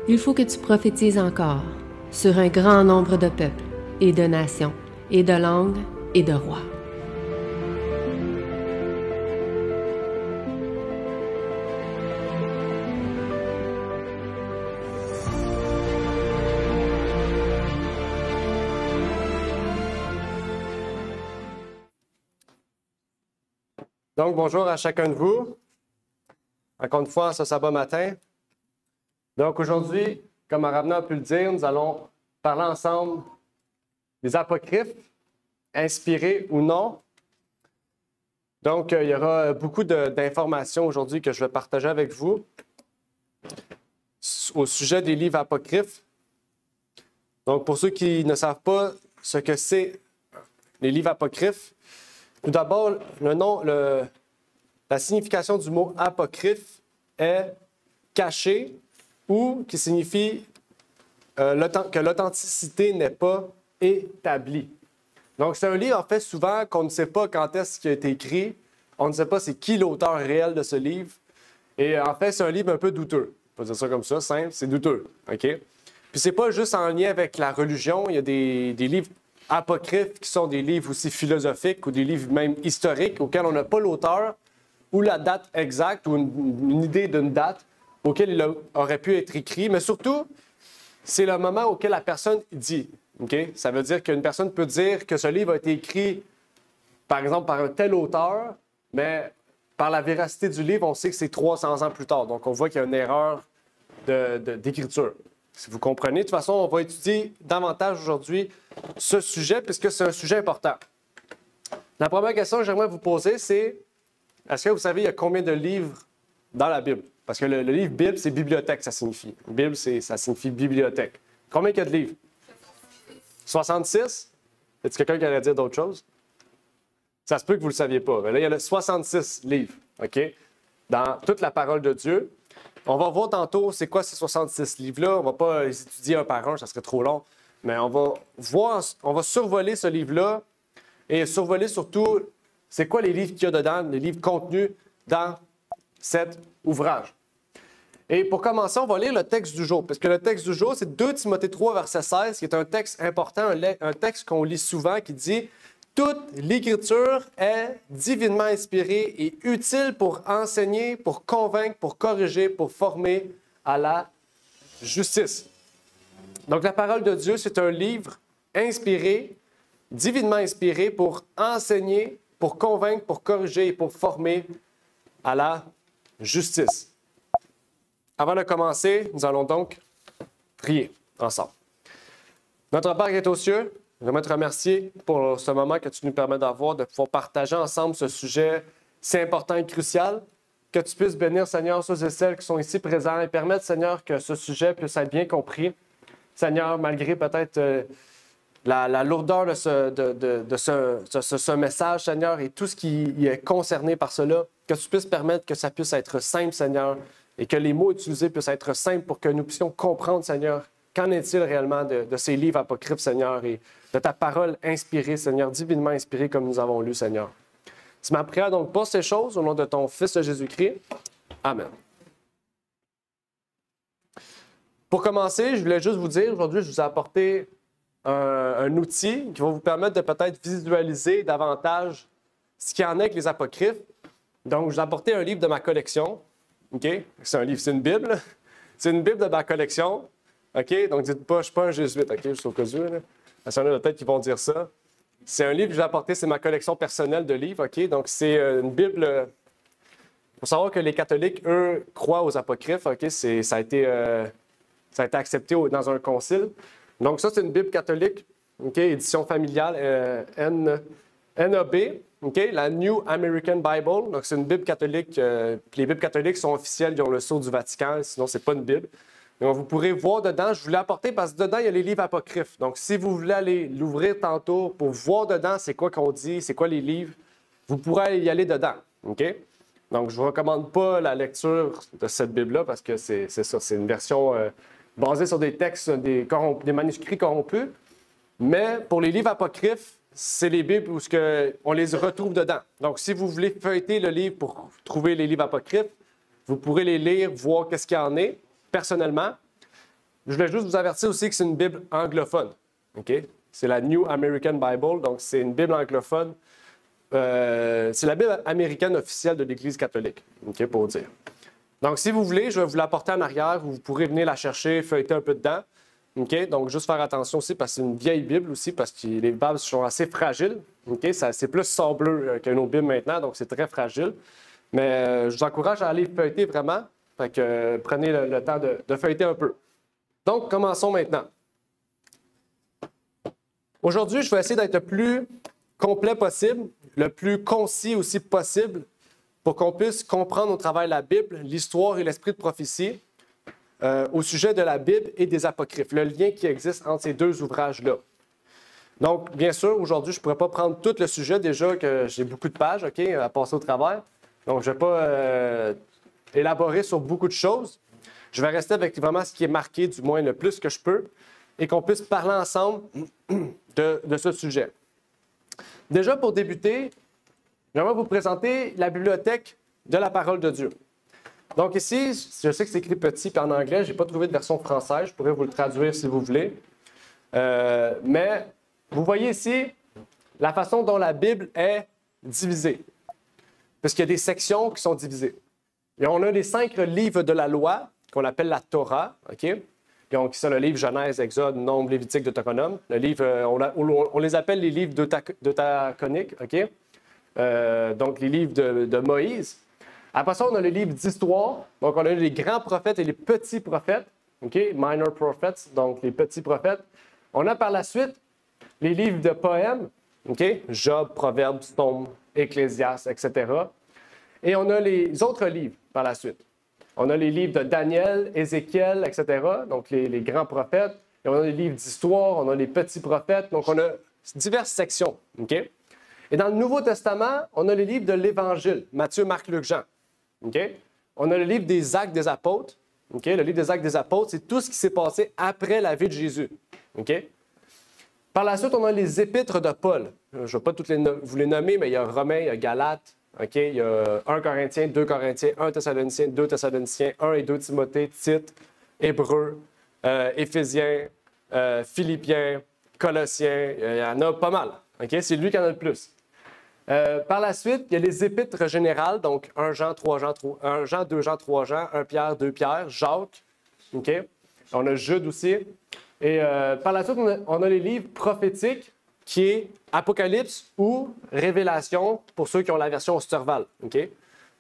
Il faut que tu prophétises encore sur un grand nombre de peuples et de nations et de langues et de rois. Donc, bonjour à chacun de vous. Encore une fois, ce sabbat matin. Donc, aujourd'hui, comme Aravna a pu le dire, nous allons parler ensemble des apocryphes, inspirés ou non. Donc, il y aura beaucoup d'informations aujourd'hui que je vais partager avec vous au sujet des livres apocryphes. Donc, pour ceux qui ne savent pas ce que c'est les livres apocryphes, tout d'abord, la signification du mot apocryphe est caché ou qui signifie que l'authenticité n'est pas établie. Donc, c'est un livre, en fait, souvent qu'on ne sait pas quand est-ce qu'il a été écrit. On ne sait pas c'est qui l'auteur réel de ce livre. Et en fait, c'est un livre un peu douteux. On peut dire ça comme ça, simple, c'est douteux. OK? Puis, c'est pas juste en lien avec la religion. Il y a des livres apocryphes qui sont des livres aussi philosophiques ou des livres même historiques auxquels on n'a pas l'auteur ou la date exacte ou une idée d'une date auquel il aurait pu être écrit. Mais surtout, c'est le moment auquel la personne dit. Okay? Ça veut dire qu'une personne peut dire que ce livre a été écrit, par exemple, par un tel auteur, mais par la véracité du livre, on sait que c'est 300 ans plus tard. Donc, on voit qu'il y a une erreur d'écriture. Si vous comprenez, de toute façon, on va étudier davantage aujourd'hui ce sujet, puisque c'est un sujet important. La première question que j'aimerais vous poser, c'est est-ce que vous savez il y a combien de livres dans la Bible? Parce que le livre Bible, c'est bibliothèque, ça signifie. Bible, ça signifie bibliothèque. Combien il y a de livres? 66? Y a-t-il quelqu'un qui allait dire d'autres choses? Ça se peut que vous ne le saviez pas. Mais là, il y a 66 livres, OK? Dans toute la parole de Dieu. On va voir tantôt c'est quoi ces 66 livres-là. On ne va pas les étudier un par un, ça serait trop long. Mais on va survoler ce livre-là et survoler surtout c'est quoi les livres qu'il y a dedans, les livres contenus dans cet ouvrage. Et pour commencer, on va lire le texte du jour, parce que le texte du jour, c'est 2 Timothée 3, verset 16, qui est un texte important, un texte qu'on lit souvent, qui dit « Toute l'Écriture est divinement inspirée et utile pour enseigner, pour convaincre, pour corriger, pour former à la justice. » Donc, la parole de Dieu, c'est un livre inspiré, divinement inspiré pour enseigner, pour convaincre, pour corriger et pour former à la justice. Avant de commencer, nous allons donc prier ensemble. Notre Père qui est aux cieux, j'aimerais te remercier pour ce moment que tu nous permets d'avoir, de pouvoir partager ensemble ce sujet si important et crucial. Que tu puisses bénir, Seigneur, ceux et celles qui sont ici présents et permettre, Seigneur, que ce sujet puisse être bien compris. Seigneur, malgré peut-être la lourdeur de ce message, Seigneur, et tout ce qui est concerné par cela, que tu puisses permettre que ça puisse être simple, Seigneur, et que les mots utilisés puissent être simples pour que nous puissions comprendre, Seigneur, qu'en est-il réellement de ces livres apocryphes, Seigneur, et de ta parole inspirée, Seigneur, divinement inspirée comme nous avons lu, Seigneur. C'est ma prière donc pour ces choses au nom de ton Fils Jésus-Christ. Amen. Pour commencer, je voulais juste vous dire, aujourd'hui, je vous ai apporté un outil qui va vous permettre de peut-être visualiser davantage ce qu'il y en a avec les apocryphes. Donc, je vous ai apporté un livre de ma collection. OK? C'est un livre, c'est une Bible. C'est une Bible de ma collection. OK? Donc, dites pas, je ne suis pas un jésuite, OK? Juste au cas où. Là. Parce qu'il y en a peut-être qui vont dire ça. C'est un livre que j'ai apporté, c'est ma collection personnelle de livres, OK? Donc, c'est une Bible. Il faut savoir que les catholiques, eux, croient aux apocryphes, OK? Ça a été accepté dans un concile. Donc, ça, c'est une Bible catholique, OK? Édition familiale, NAB, OK? La New American Bible. Donc, c'est une Bible catholique. Les Bibles catholiques sont officielles, ils ont le sceau du Vatican, sinon, ce n'est pas une Bible. Donc, vous pourrez voir dedans, je vous l'ai apporté parce que dedans, il y a les livres apocryphes. Donc, si vous voulez aller l'ouvrir tantôt pour voir dedans c'est quoi qu'on dit, c'est quoi les livres, vous pourrez y aller dedans. OK? Donc, je ne vous recommande pas la lecture de cette Bible-là parce que c'est ça, c'est une version basée sur des textes, des manuscrits corrompus. Mais pour les livres apocryphes, c'est les Bibles où on les retrouve dedans. Donc, si vous voulez feuilleter le livre pour trouver les livres apocryphes, vous pourrez les lire, voir qu'est-ce qu'il y en est, personnellement. je voulais juste vous avertir aussi que c'est une Bible anglophone. Okay? C'est la New American Bible, donc c'est une Bible anglophone. C'est la Bible américaine officielle de l'Église catholique, okay, pour dire. Donc, si vous voulez, je vais vous l'apporter en arrière, vous pourrez venir la chercher, feuilleter un peu dedans. Okay? Donc, juste faire attention aussi, parce que c'est une vieille Bible aussi, parce que les Bibles sont assez fragiles. Okay? C'est plus sableux que nos Bibles maintenant, donc c'est très fragile. Mais je vous encourage à aller feuilleter vraiment. Fait que prenez le temps de feuilleter un peu. Donc, commençons maintenant. Aujourd'hui, je vais essayer d'être le plus complet possible, le plus concis aussi possible, pour qu'on puisse comprendre au travers de la Bible l'histoire et l'esprit de prophétie au sujet de la Bible et des Apocryphes, le lien qui existe entre ces deux ouvrages-là. Donc, bien sûr, aujourd'hui, je ne pourrais pas prendre tout le sujet, déjà que j'ai beaucoup de pages, OK, à passer au travers. Donc, je ne vais pas élaborer sur beaucoup de choses. Je vais rester avec vraiment ce qui est marqué, du moins le plus que je peux, et qu'on puisse parler ensemble de ce sujet. Déjà, pour débuter, j'aimerais vous présenter la bibliothèque de la parole de Dieu. Donc ici, je sais que c'est écrit petit puis en anglais, je n'ai pas trouvé de version française, je pourrais vous le traduire si vous voulez. Mais vous voyez ici la façon dont la Bible est divisée. Parce qu'il y a des sections qui sont divisées. Et on a les 5 livres de la loi, qu'on appelle la Torah, OK? Donc, c'est le livre Genèse, Exode, Nombre, Lévitique, Deutéronome. Le livre, on les appelle les livres deutéroconiques, OK? Donc, les livres de Moïse. Après ça, on a le livre d'histoire. Donc, on a les grands prophètes et les petits prophètes, OK? Minor prophets, donc les petits prophètes. On a par la suite les livres de poèmes, OK? Job, Proverbes, Psaumes, Ecclésiaste, etc. Et on a les autres livres par la suite. On a les livres de Daniel, Ézéchiel, etc., donc les grands prophètes. Et on a les livres d'histoire, on a les petits prophètes. Donc, on a diverses sections. OK? Et dans le Nouveau Testament, on a les livres de l'Évangile, Matthieu, Marc, Luc, Jean. Okay? On a le livre des Actes des Apôtres. Okay? Le livre des Actes des Apôtres, c'est tout ce qui s'est passé après la vie de Jésus. Okay? Par la suite, on a les épîtres de Paul. Je ne vais pas toutes vous les nommer, mais il y a Romains, il y a Galates, okay? Il y a 1 Corinthiens, 2 Corinthiens, 1 Thessaloniciens, 2 Thessaloniciens, 1 et 2 Timothée, Tite, Hébreux, Éphésiens, Philippiens, Colossiens. Il y en a pas mal. Okay? C'est lui qui en a le plus. Par la suite, il y a les épîtres générales, donc 1 Jean, 2 Jean, 3 Jean, 1 Pierre, 2 Pierre, Jacques. Okay? On a Jude aussi. Et par la suite, on a les livres prophétiques, qui est Apocalypse ou Révélation, pour ceux qui ont la version Osterval. Okay?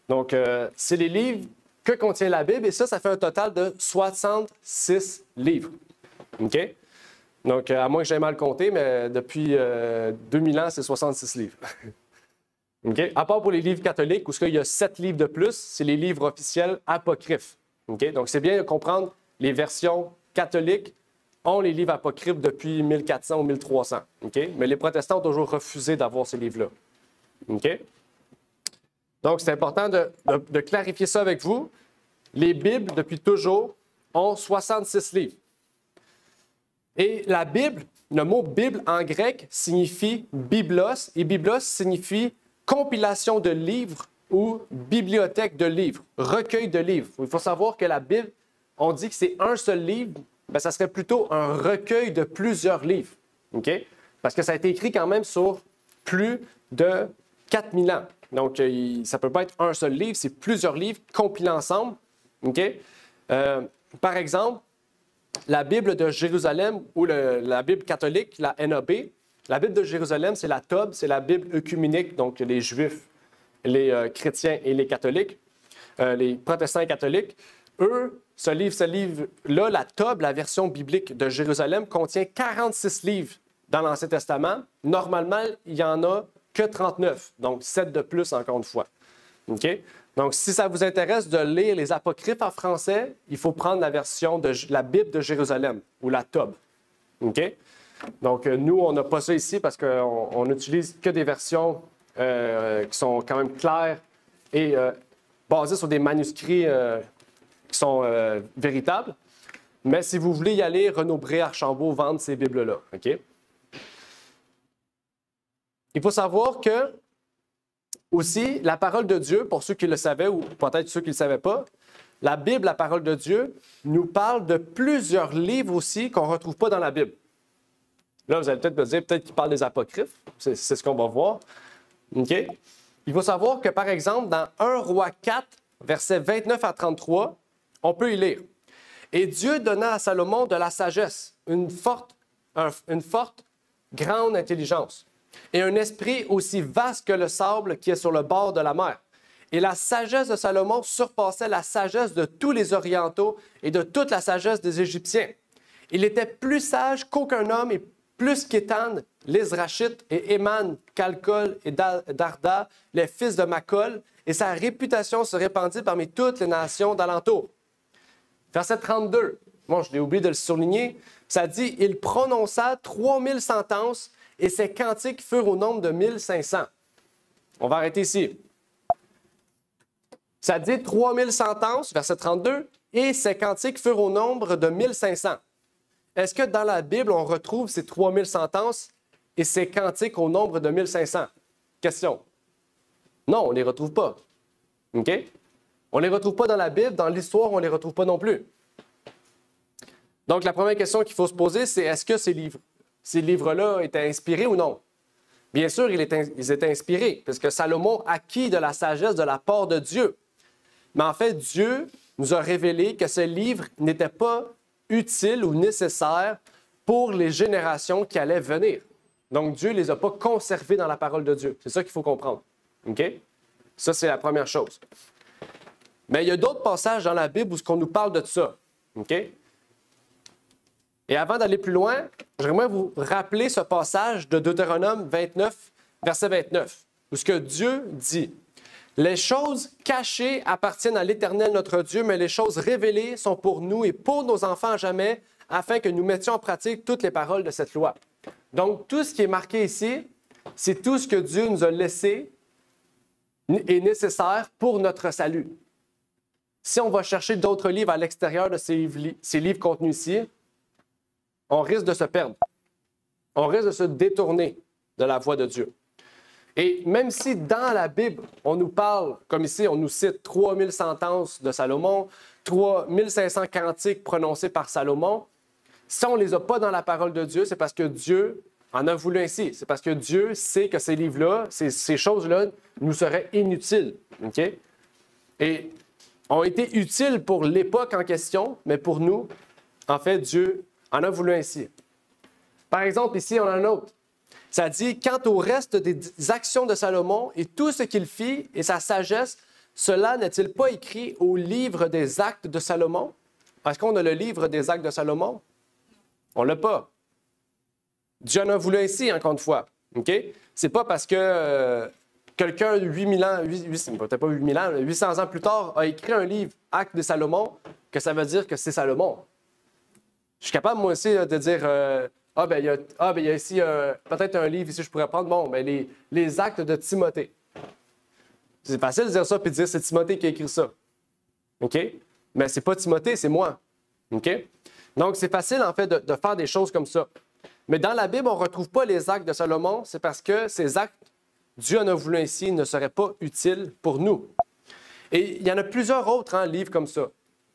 Donc, c'est les livres que contient la Bible, et ça fait un total de 66 livres. Okay? Donc, à moins que j'aie mal compté, mais depuis 2000 ans, c'est 66 livres. Okay? À part pour les livres catholiques, où il y a 7 livres de plus, c'est les livres officiels apocryphes. Okay? Donc, c'est bien de comprendre les versions catholiques ont les livres apocryphes depuis 1400 ou 1300. Okay? Mais les protestants ont toujours refusé d'avoir ces livres-là. Okay? Donc, c'est important de clarifier ça avec vous. Les Bibles, depuis toujours, ont 66 livres. Et la Bible, le mot Bible en grec signifie biblos, et biblos signifie compilation de livres ou bibliothèque de livres, recueil de livres. Il faut savoir que la Bible, on dit que c'est un seul livre, bien, ça serait plutôt un recueil de plusieurs livres. Okay? Parce que ça a été écrit quand même sur plus de 4000 ans. Donc, ça ne peut pas être un seul livre, c'est plusieurs livres compilés ensemble. Okay? Par exemple, la Bible de Jérusalem ou la Bible catholique, la NAB, la Bible de Jérusalem, c'est la Tob, c'est la Bible œcuménique, donc les Juifs, les chrétiens et les catholiques, les protestants et catholiques. Eux, ce livre-là, la Tob, la version biblique de Jérusalem, contient 46 livres dans l'Ancien Testament. Normalement, il n'y en a que 39, donc 7 de plus encore une fois. Okay? Donc, si ça vous intéresse de lire les apocryphes en français, il faut prendre la version de la Bible de Jérusalem ou la Tob. Okay? Donc, nous, on n'a pas ça ici parce qu'on n'utilise que des versions qui sont quand même claires et basées sur des manuscrits qui sont véritables. Mais si vous voulez y aller, Renaud Bré, Archambault vendent ces Bibles-là. Okay? Il faut savoir que aussi, la parole de Dieu, pour ceux qui le savaient ou peut-être ceux qui ne le savaient pas, la Bible, la parole de Dieu, nous parle de plusieurs livres aussi qu'on ne retrouve pas dans la Bible. Là, vous allez peut-être me dire, peut-être qu'il parle des apocryphes. C'est ce qu'on va voir. OK? Il faut savoir que, par exemple, dans 1 Roi 4, versets 29 à 33, on peut y lire. « Et Dieu donna à Salomon de la sagesse, une forte, grande intelligence, et un esprit aussi vaste que le sable qui est sur le bord de la mer. Et la sagesse de Salomon surpassait la sagesse de tous les Orientaux et de toute la sagesse des Égyptiens. Il était plus sage qu'aucun homme et plus qu'Étan, l'Izrachite et Éman, Calcol et Darda, les fils de Macol, et sa réputation se répandit parmi toutes les nations d'alentour. » Verset 32, bon, je l'ai oublié de le souligner, ça dit « Il prononça 3000 sentences et ses cantiques furent au nombre de 1500. » On va arrêter ici. Ça dit 3000 sentences, verset 32, et ses cantiques furent au nombre de 1500. Est-ce que dans la Bible, on retrouve ces 3000 sentences et ces cantiques au nombre de 1500? Question. Non, on ne les retrouve pas. OK? On ne les retrouve pas dans la Bible, dans l'histoire, on ne les retrouve pas non plus. Donc, la première question qu'il faut se poser, c'est est-ce que ces livres-là étaient inspirés ou non? Bien sûr, ils étaient inspirés, puisque Salomon acquit de la sagesse de la part de Dieu. Mais en fait, Dieu nous a révélé que ces livres n'étaient pas utiles ou nécessaires pour les générations qui allaient venir. Donc, Dieu ne les a pas conservés dans la parole de Dieu. C'est ça qu'il faut comprendre. OK? Ça, c'est la première chose. Mais il y a d'autres passages dans la Bible où on nous parle de ça. OK? Et avant d'aller plus loin, j'aimerais vous rappeler ce passage de Deutéronome 29, verset 29, où ce que Dieu dit. « Les choses cachées appartiennent à l'Éternel notre Dieu, mais les choses révélées sont pour nous et pour nos enfants à jamais, afin que nous mettions en pratique toutes les paroles de cette loi. » Donc, tout ce qui est marqué ici, c'est tout ce que Dieu nous a laissé et nécessaire pour notre salut. Si on va chercher d'autres livres à l'extérieur de ces livres contenus ici, on risque de se perdre. On risque de se détourner de la voie de Dieu. Et même si dans la Bible, on nous parle, comme ici, on nous cite 3000 sentences de Salomon, 3500 cantiques prononcés par Salomon, si on ne les a pas dans la parole de Dieu, c'est parce que Dieu en a voulu ainsi. C'est parce que Dieu sait que ces livres-là, ces choses-là, nous seraient inutiles. OK? Et ont été utiles pour l'époque en question, mais pour nous, en fait, Dieu en a voulu ainsi. Par exemple, ici, on a un autre. Ça dit, quant au reste des actions de Salomon et tout ce qu'il fit et sa sagesse, cela n'est-il pas écrit au livre des actes de Salomon? Est-ce qu'on a le livre des actes de Salomon? On ne l'a pas. Dieu en a voulu ainsi, encore une fois. OK? C'est pas parce que quelqu'un 8000 ans, peut-être pas 8000 ans, 800 ans plus tard, a écrit un livre, Actes de Salomon, que ça veut dire que c'est Salomon. Je suis capable, moi aussi, de dire il y a ici peut-être un livre ici, je pourrais prendre, les actes de Timothée. C'est facile de dire ça puis de dire c'est Timothée qui a écrit ça. OK? Mais c'est pas Timothée, c'est moi. OK? Donc, c'est facile, en fait, de faire des choses comme ça. Mais dans la Bible, on ne retrouve pas les actes de Salomon, c'est parce que ces actes, Dieu en a voulu ainsi, ne seraient pas utiles pour nous. Et il y en a plusieurs autres livres comme ça.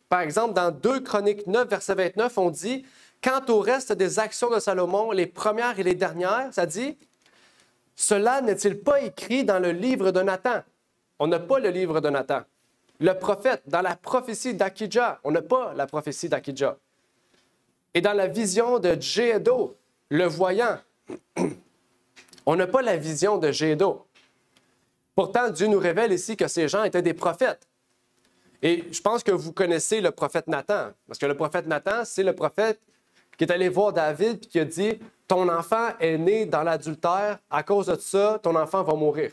Par exemple, dans 2 Chroniques 9, verset 29, on dit « Quant au reste des actions de Salomon, les premières et les dernières, ça dit « Cela n'est-il pas écrit dans le livre de Nathan? » On n'a pas le livre de Nathan. Le prophète, dans la prophétie d'Akija, on n'a pas la prophétie d'Akija. Et dans la vision de Gédo, le voyant, on n'a pas la vision de Gédo. Pourtant, Dieu nous révèle ici que ces gens étaient des prophètes. Et je pense que vous connaissez le prophète Nathan, parce que le prophète Nathan, c'est le prophète qui est allé voir David et qui a dit « Ton enfant est né dans l'adultère, à cause de ça, ton enfant va mourir. »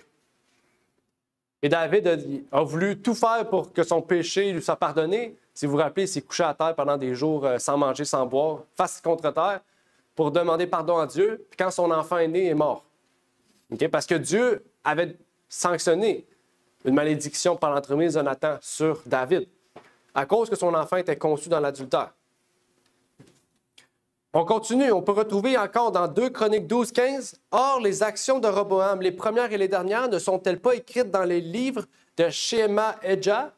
Et David a voulu tout faire pour que son péché lui soit pardonné. Si vous vous rappelez, il s'est couché à terre pendant des jours sans manger, sans boire, face contre terre, pour demander pardon à Dieu. Puis quand son enfant est né, il est mort. Okay? Parce que Dieu avait sanctionné une malédiction par l'entremise de Nathan sur David, à cause que son enfant était conçu dans l'adultère. On continue, on peut retrouver encore dans 2 Chroniques 12, 15. « Or, les actions de Roboam, les premières et les dernières, ne sont-elles pas écrites dans les livres de Shema-Edja?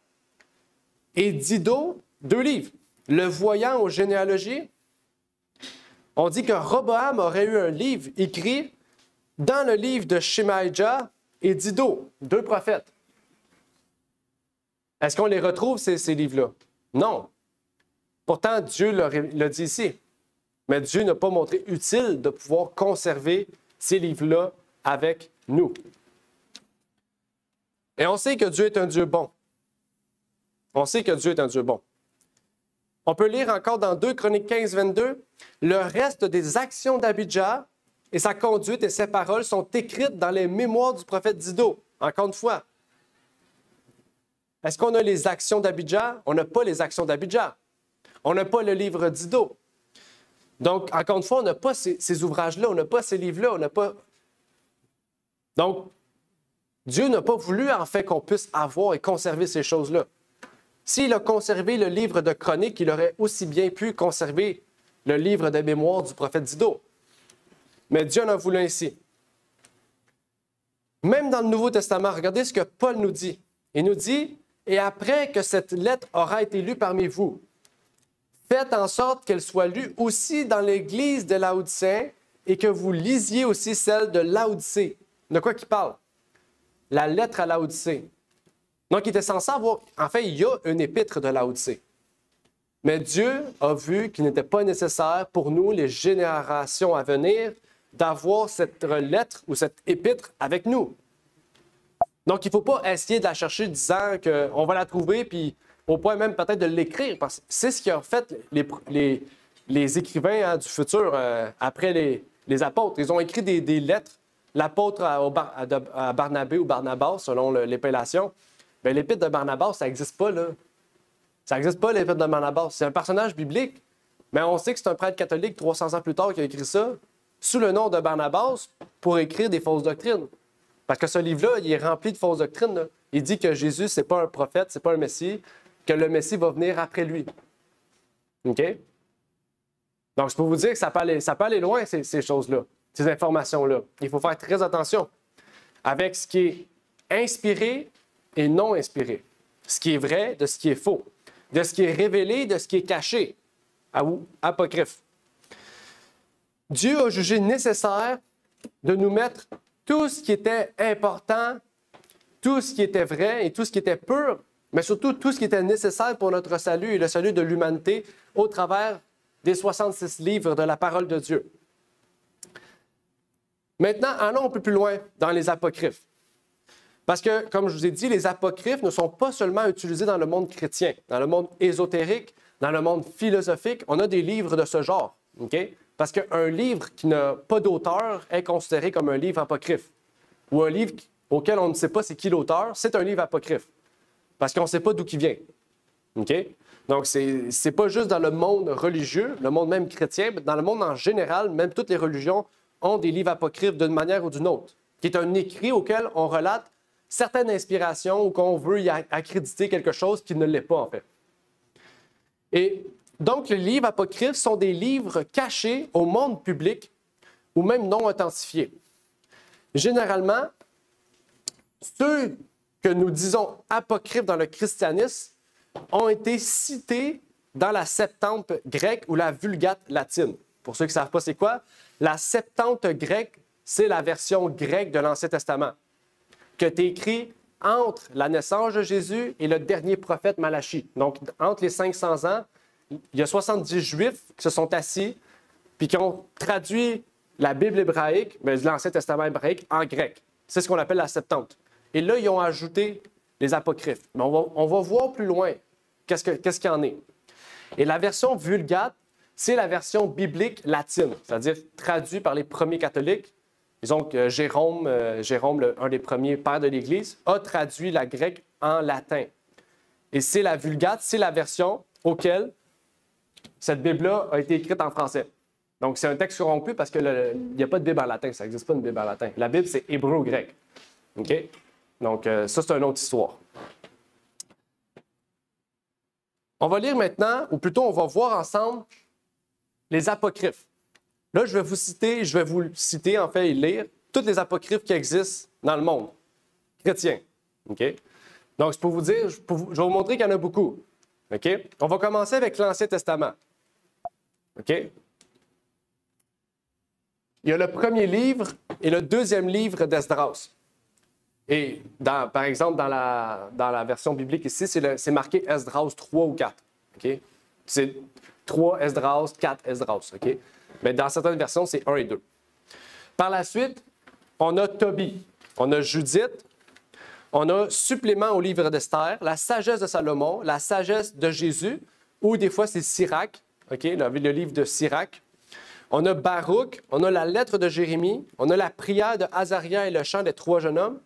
et d'Iddo, 2 livres. Le voyant aux généalogies, on dit que Roboam aurait eu un livre écrit dans le livre de Shemaïja et d'Iddo, 2 prophètes. Est-ce qu'on les retrouve, ces livres-là? Non. Pourtant, Dieu l'a dit ici. Mais Dieu n'a pas montré utile de pouvoir conserver ces livres-là avec nous. Et on sait que Dieu est un Dieu bon. On sait que Dieu est un Dieu bon. On peut lire encore dans 2 Chroniques 15, 22, le reste des actions d'Abijah et sa conduite et ses paroles sont écrites dans les mémoires du prophète d'Iddo. Encore une fois. Est-ce qu'on a les actions d'Abijah? On n'a pas les actions d'Abijah. On n'a pas le livre d'Iddo. Donc, encore une fois, on n'a pas ces ouvrages-là, on n'a pas ces livres-là, on n'a pas... Donc, Dieu n'a pas voulu, en fait, qu'on puisse avoir et conserver ces choses-là. S'il a conservé le livre de Chroniques, il aurait aussi bien pu conserver le livre de mémoire du prophète d'Iddo. Mais Dieu en a voulu ainsi. Même dans le Nouveau Testament, regardez ce que Paul nous dit. Il nous dit, « Et après que cette lettre aura été lue parmi vous, faites en sorte qu'elle soit lue aussi dans l'Église de Laodicée et que vous lisiez aussi celle de Laodicée. » De quoi qu'il parle? La lettre à Laodicée. Donc, il était censé avoir... En fait, il y a une épître de Laodicée. Mais Dieu a vu qu'il n'était pas nécessaire pour nous, les générations à venir, d'avoir cette lettre ou cette épître avec nous. Donc, il ne faut pas essayer de la chercher disant qu'on va la trouver, puis au point même peut-être de l'écrire, parce que c'est ce qu'ont fait les écrivains du futur après les apôtres. Ils ont écrit des lettres. L'apôtre à Barnabé ou Barnabas, selon l'épellation, bien, l'épître de Barnabas, ça n'existe pas, là. Ça n'existe pas, l'épître de Barnabas. C'est un personnage biblique, mais on sait que c'est un prêtre catholique 300 ans plus tard qui a écrit ça sous le nom de Barnabas pour écrire des fausses doctrines. Parce que ce livre-là, il est rempli de fausses doctrines, là. Il dit que Jésus, ce n'est pas un prophète, ce n'est pas un Messie, que le Messie va venir après lui. OK? Donc, je peux vous dire que ça peut aller loin, ces choses-là, ces informations-là. Il faut faire très attention avec ce qui est inspiré et non inspiré. Ce qui est vrai de ce qui est faux. De ce qui est révélé, de ce qui est caché. Ou apocryphe. Dieu a jugé nécessaire de nous mettre tout ce qui était important, tout ce qui était vrai et tout ce qui était pur, mais surtout tout ce qui était nécessaire pour notre salut et le salut de l'humanité au travers des 66 livres de la parole de Dieu. Maintenant, allons un peu plus loin dans les apocryphes. Parce que, comme je vous ai dit, les apocryphes ne sont pas seulement utilisés dans le monde chrétien, dans le monde ésotérique, dans le monde philosophique. On a des livres de ce genre. Okay? Parce qu'un livre qui n'a pas d'auteur est considéré comme un livre apocryphe. Ou un livre auquel on ne sait pas c'est qui l'auteur, c'est un livre apocryphe. Parce qu'on ne sait pas d'où il vient. Okay? Donc, c'est pas juste dans le monde religieux, le monde même chrétien, mais dans le monde en général, même toutes les religions ont des livres apocryphes d'une manière ou d'une autre, qui est un écrit auquel on relate certaines inspirations ou qu'on veut y accréditer quelque chose qui ne l'est pas, en fait. Et donc, les livres apocryphes sont des livres cachés au monde public ou même non authentifiés. Généralement, ceux que nous disons apocryphes dans le christianisme ont été cités dans la Septante grecque ou la Vulgate latine. Pour ceux qui ne savent pas c'est quoi, la Septante grecque, c'est la version grecque de l'Ancien Testament, qui a été écrite entre la naissance de Jésus et le dernier prophète Malachie. Donc, entre les 500 ans, il y a 70 Juifs qui se sont assis puis qui ont traduit la Bible hébraïque, l'Ancien Testament hébraïque, en grec. C'est ce qu'on appelle la Septante. Et là, ils ont ajouté les apocryphes. Mais on va voir plus loin qu'est-ce qu'il y en est. Et la version Vulgate, c'est la version biblique latine, c'est-à-dire traduite par les premiers catholiques. Disons que Jérôme, un des premiers pères de l'Église, a traduit la grecque en latin. Et c'est la Vulgate, c'est la version auquel cette Bible-là a été écrite en français. Donc, c'est un texte corrompu parce qu'il n'y a pas de Bible en latin. Ça n'existe pas une Bible en latin. La Bible, c'est hébreu-grec. OK? Donc, ça, c'est une autre histoire. On va lire maintenant, ou plutôt, on va voir ensemble les apocryphes. Là, je vais vous citer, en fait, et lire tous les apocryphes qui existent dans le monde chrétien. OK? Donc, c'est pour vous dire, je vais vous montrer qu'il y en a beaucoup. OK? On va commencer avec l'Ancien Testament. OK? Il y a le premier livre et le deuxième livre d'Esdras. Et par exemple, dans la version biblique ici, c'est marqué Esdras 3 ou 4. OK? C'est 3 Esdras, 4 Esdras. OK? Mais dans certaines versions, c'est 1 et 2. Par la suite, on a Tobie, on a Judith, on a supplément au livre d'Esther, la sagesse de Salomon, la sagesse de Jésus, ou des fois c'est Sirach, OK? Le livre de Sirach. On a Baruch, on a la lettre de Jérémie, on a la prière de Azaria et le chant des 3 jeunes hommes.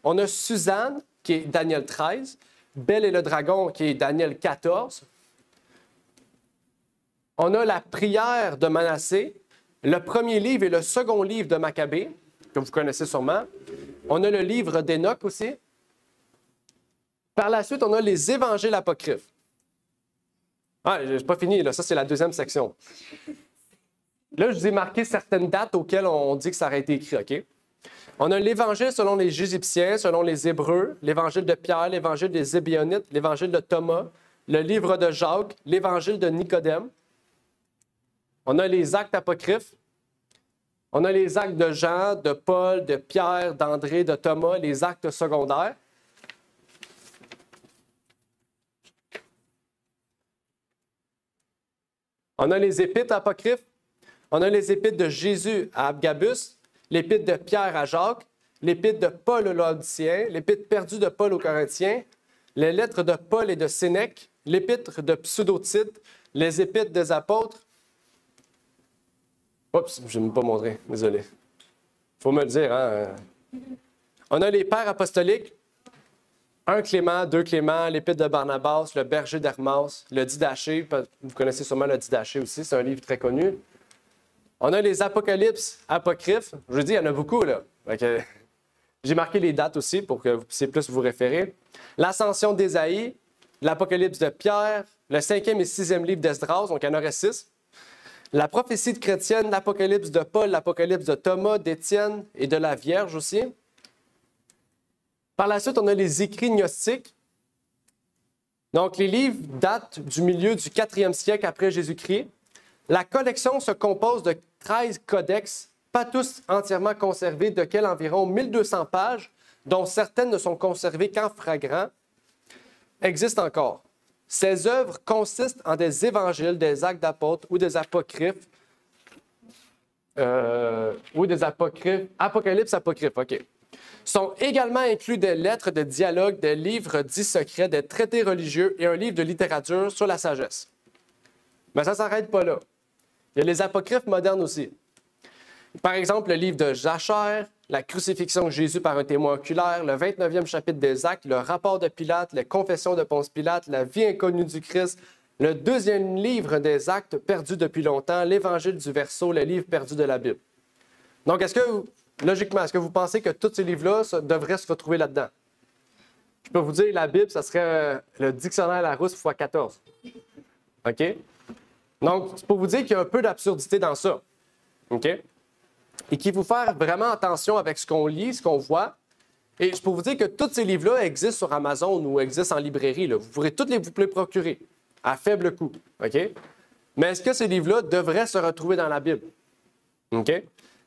On a Suzanne, qui est Daniel 13, Belle et le dragon, qui est Daniel 14. On a la prière de Manassé, le premier livre et le second livre de Maccabée, que vous connaissez sûrement. On a le livre d'Énoch aussi. Par la suite, on a les évangiles apocryphes. Ah, je n'ai pas fini, là. Ça, c'est la deuxième section. Là, je vous ai marqué certaines dates auxquelles on dit que ça aurait été écrit, OK? On a l'Évangile selon les Égyptiens, selon les Hébreux, l'Évangile de Pierre, l'Évangile des Zébéonites, l'Évangile de Thomas, le livre de Jacques, l'Évangile de Nicodème. On a les actes apocryphes. On a les actes de Jean, de Paul, de Pierre, d'André, de Thomas, les actes secondaires. On a les épîtres apocryphes. On a les épîtres de Jésus à Agabus, l'épître de Pierre à Jacques, l'épître de Paul aux Laodiciens, l'épître perdue de Paul aux Corinthiens, les lettres de Paul et de Sénèque, l'épître de Pseudo-Tite, les épîtres des apôtres. Oups, je ne vais pas montrer, désolé. Il faut me le dire, hein? On a les pères apostoliques, 1 Clément, 2 Clément, l'épître de Barnabas, le berger d'Hermas, le Didaché, vous connaissez sûrement le Didaché aussi, c'est un livre très connu. On a les apocalypses apocryphes. Je vous dis, il y en a beaucoup, là. Okay. J'ai marqué les dates aussi pour que vous puissiez plus vous référer. L'ascension d'Ésaïe, l'Apocalypse de Pierre, le 5e et 6e livre d'Esdras, donc il y en aurait 6. La prophétie de chrétienne, l'Apocalypse de Paul, l'Apocalypse de Thomas, d'Étienne et de la Vierge aussi. Par la suite, on a les écrits gnostiques. Donc, les livres datent du milieu du 4e siècle après Jésus-Christ. La collection se compose de 13 codex, pas tous entièrement conservés, de environ 1200 pages, dont certaines ne sont conservées qu'en fragments, existent encore. Ces œuvres consistent en des évangiles, des actes d'apôtres ou des apocryphes, apocalypse apocryphes, OK. Sont également inclus des lettres de dialogue, des livres dits secrets, des traités religieux et un livre de littérature sur la sagesse. Mais ça ne s'arrête pas là. Il y a les apocryphes modernes aussi. Par exemple, le livre de Jachère, la crucifixion de Jésus par un témoin oculaire, le 29e chapitre des Actes, le rapport de Pilate, les confessions de Ponce Pilate, la vie inconnue du Christ, le 2e livre des Actes perdu depuis longtemps, l'Évangile du Verseau, le livre perdu de la Bible. Donc, logiquement, est-ce que vous pensez que tous ces livres-là devraient se retrouver là-dedans? Je peux vous dire, la Bible, ça serait le dictionnaire Larousse x 14. OK? Donc, c'est pour vous dire qu'il y a un peu d'absurdité dans ça. OK? Et qu'il faut faire vraiment attention avec ce qu'on lit, ce qu'on voit. Et c'est pour vous dire que tous ces livres-là existent sur Amazon ou existent en librairie. Là. Vous pourrez tous vous les procurer à faible coût. OK? Mais est-ce que ces livres-là devraient se retrouver dans la Bible? OK?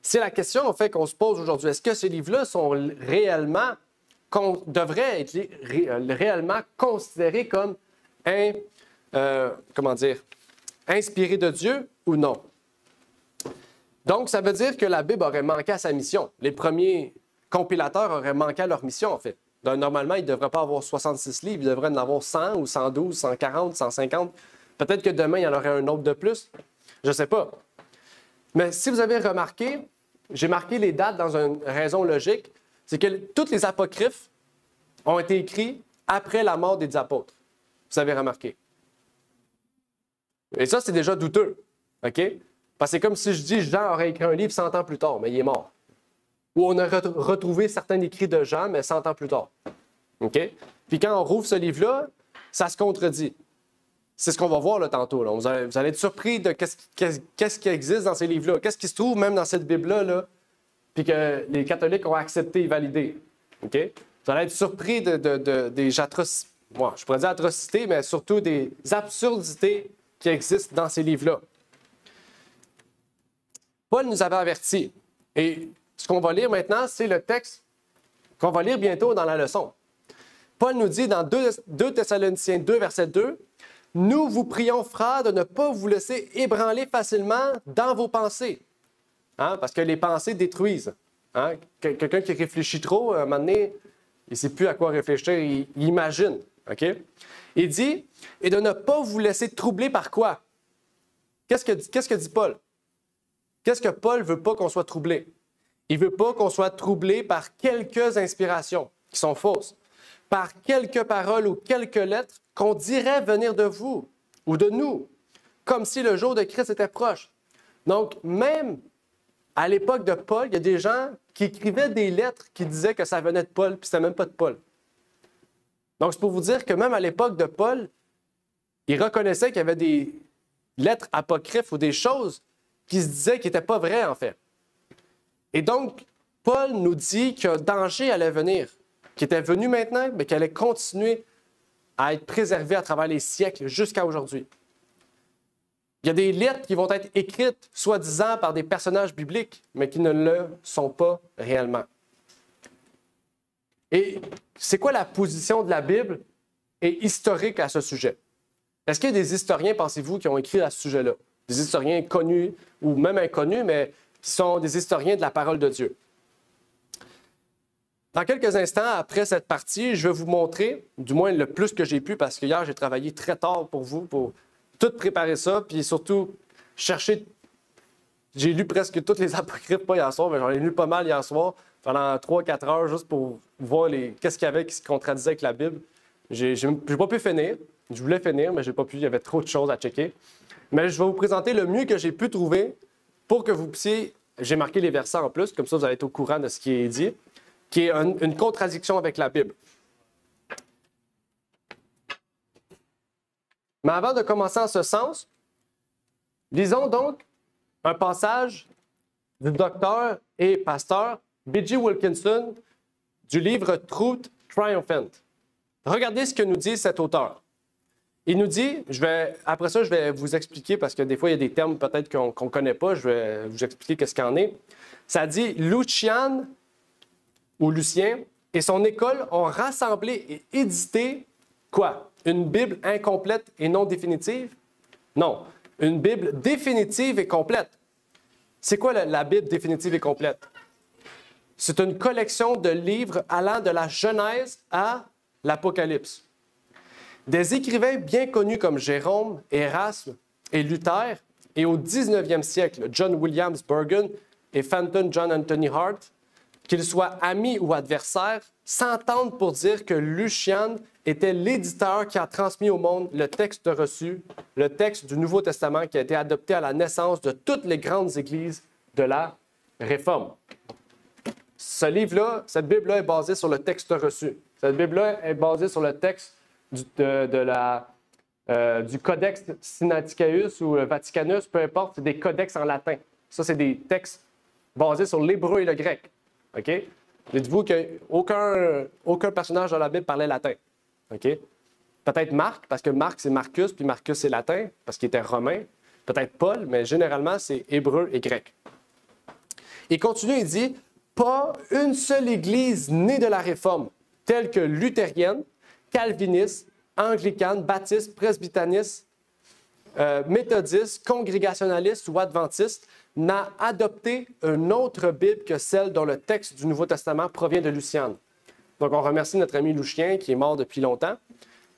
C'est la question en fait qu'on se pose aujourd'hui. Est-ce que ces livres-là sont devraient être réellement considérés comme inspirés de Dieu ou non? Donc, ça veut dire que la Bible aurait manqué à sa mission. Les premiers compilateurs auraient manqué à leur mission, en fait. Donc, normalement, ils ne devraient pas avoir 66 livres, ils devraient en avoir 100 ou 112, 140, 150. Peut-être que demain, il y en aurait un autre de plus. Je ne sais pas. Mais si vous avez remarqué, j'ai marqué les dates dans une raison logique, c'est que tous les apocryphes ont été écrits après la mort des apôtres. Vous avez remarqué. Et ça, c'est déjà douteux. OK? Parce que c'est comme si je dis Jean aurait écrit un livre 100 ans plus tard, mais il est mort. Ou on a retrouvé certains écrits de Jean, mais 100 ans plus tard. OK? Puis quand on rouvre ce livre-là, ça se contredit. C'est ce qu'on va voir là, tantôt. Là. Vous allez être surpris de qu'est-ce qui existe dans ces livres-là. Qu'est-ce qui se trouve même dans cette Bible-là, là, puis que les catholiques ont accepté et validé. OK? Vous allez être surpris des moi, je pourrais dire atrocités, mais surtout des absurdités qui existent dans ces livres-là. Paul nous avait avertis. Et ce qu'on va lire maintenant, c'est le texte qu'on va lire bientôt dans la leçon. Paul nous dit dans 2 Thessaloniciens 2, verset 2, « Nous vous prions, frères, de ne pas vous laisser ébranler facilement dans vos pensées. » Parce que les pensées détruisent. Quelqu'un qui réfléchit trop, à un moment donné, il ne sait plus à quoi réfléchir, il imagine. Okay? Il dit, et de ne pas vous laisser troubler par quoi? Qu'est-ce que dit Paul? Qu'est-ce que Paul ne veut pas qu'on soit troublé? Il ne veut pas qu'on soit troublé par quelques inspirations qui sont fausses, par quelques paroles ou quelques lettres qu'on dirait venir de vous ou de nous, comme si le jour de Christ était proche. Donc, même à l'époque de Paul, il y a des gens qui écrivaient des lettres qui disaient que ça venait de Paul, puis ce n'était même pas de Paul. Donc, c'est pour vous dire que même à l'époque de Paul, il reconnaissait qu'il y avait des lettres apocryphes ou des choses qui se disaient qui n'étaient pas vraies, en fait. Et donc, Paul nous dit qu'un danger allait venir, qui était venu maintenant, mais qui allait continuer à être préservé à travers les siècles jusqu'à aujourd'hui. Il y a des lettres qui vont être écrites, soi-disant, par des personnages bibliques, mais qui ne le sont pas réellement. Et c'est quoi la position de la Bible et historique à ce sujet? Est-ce qu'il y a des historiens, pensez-vous, qui ont écrit à ce sujet-là? Des historiens connus ou même inconnus, mais qui sont des historiens de la parole de Dieu. Dans quelques instants, après cette partie, je vais vous montrer, du moins le plus que j'ai pu, parce que hier, j'ai travaillé très tard pour vous, pour tout préparer ça, puis surtout chercher. J'ai lu presque toutes les apocryphes, pas hier soir, mais j'en ai lu pas mal hier soir, pendant 3-4 heures, juste pour voir qu'est-ce qu'il y avait qui se contradisait avec la Bible. J'ai pas pu finir. Je voulais finir, mais j'ai pas pu. Il y avait trop de choses à checker. Mais je vais vous présenter le mieux que j'ai pu trouver pour que vous puissiez. J'ai marqué les versets en plus, comme ça vous allez être au courant de ce qui est dit, qui est une contradiction avec la Bible. Mais avant de commencer en ce sens, lisons donc un passage du docteur et pasteur B.J. Wilkinson du livre Truth Triumphant. Regardez ce que nous dit cet auteur. Il nous dit, après ça, je vais vous expliquer, parce que des fois, il y a des termes peut-être qu'on ne connaît pas, je vais vous expliquer qu'est-ce qu'il en est. Ça dit, Lucian, ou Lucien, et son école ont rassemblé et édité, quoi? Une Bible incomplète et non définitive? Non, une Bible définitive et complète. C'est quoi la Bible définitive et complète? C'est une collection de livres allant de la Genèse à l'Apocalypse. Des écrivains bien connus comme Jérôme, Érasme et Luther, et au 19e siècle, John Williams Burgon et Fenton John Anthony Hart, qu'ils soient amis ou adversaires, s'entendent pour dire que Lucian était l'éditeur qui a transmis au monde le texte reçu, le texte du Nouveau Testament qui a été adopté à la naissance de toutes les grandes églises de la Réforme. Ce livre-là, cette Bible-là est basée sur le texte reçu. Cette Bible-là est basée sur le texte du Codex Sinaiticus ou Vaticanus, peu importe, c'est des codex en latin. Ça, c'est des textes basés sur l'hébreu et le grec. OK? Dites-vous qu'aucun personnage dans la Bible parlait latin. OK? Peut-être Marc, parce que Marc, c'est Marcus, puis Marcus, c'est latin, parce qu'il était romain. Peut-être Paul, mais généralement, c'est hébreu et grec. Il continue, il dit, « Pas une seule église née de la Réforme, telle que luthérienne, calviniste, anglicane, baptiste, presbytaniste, méthodiste, congrégationaliste ou adventiste, n'a adopté une autre Bible que celle dont le texte du Nouveau Testament provient de Lucian. » Donc, on remercie notre ami Lucien, qui est mort depuis longtemps,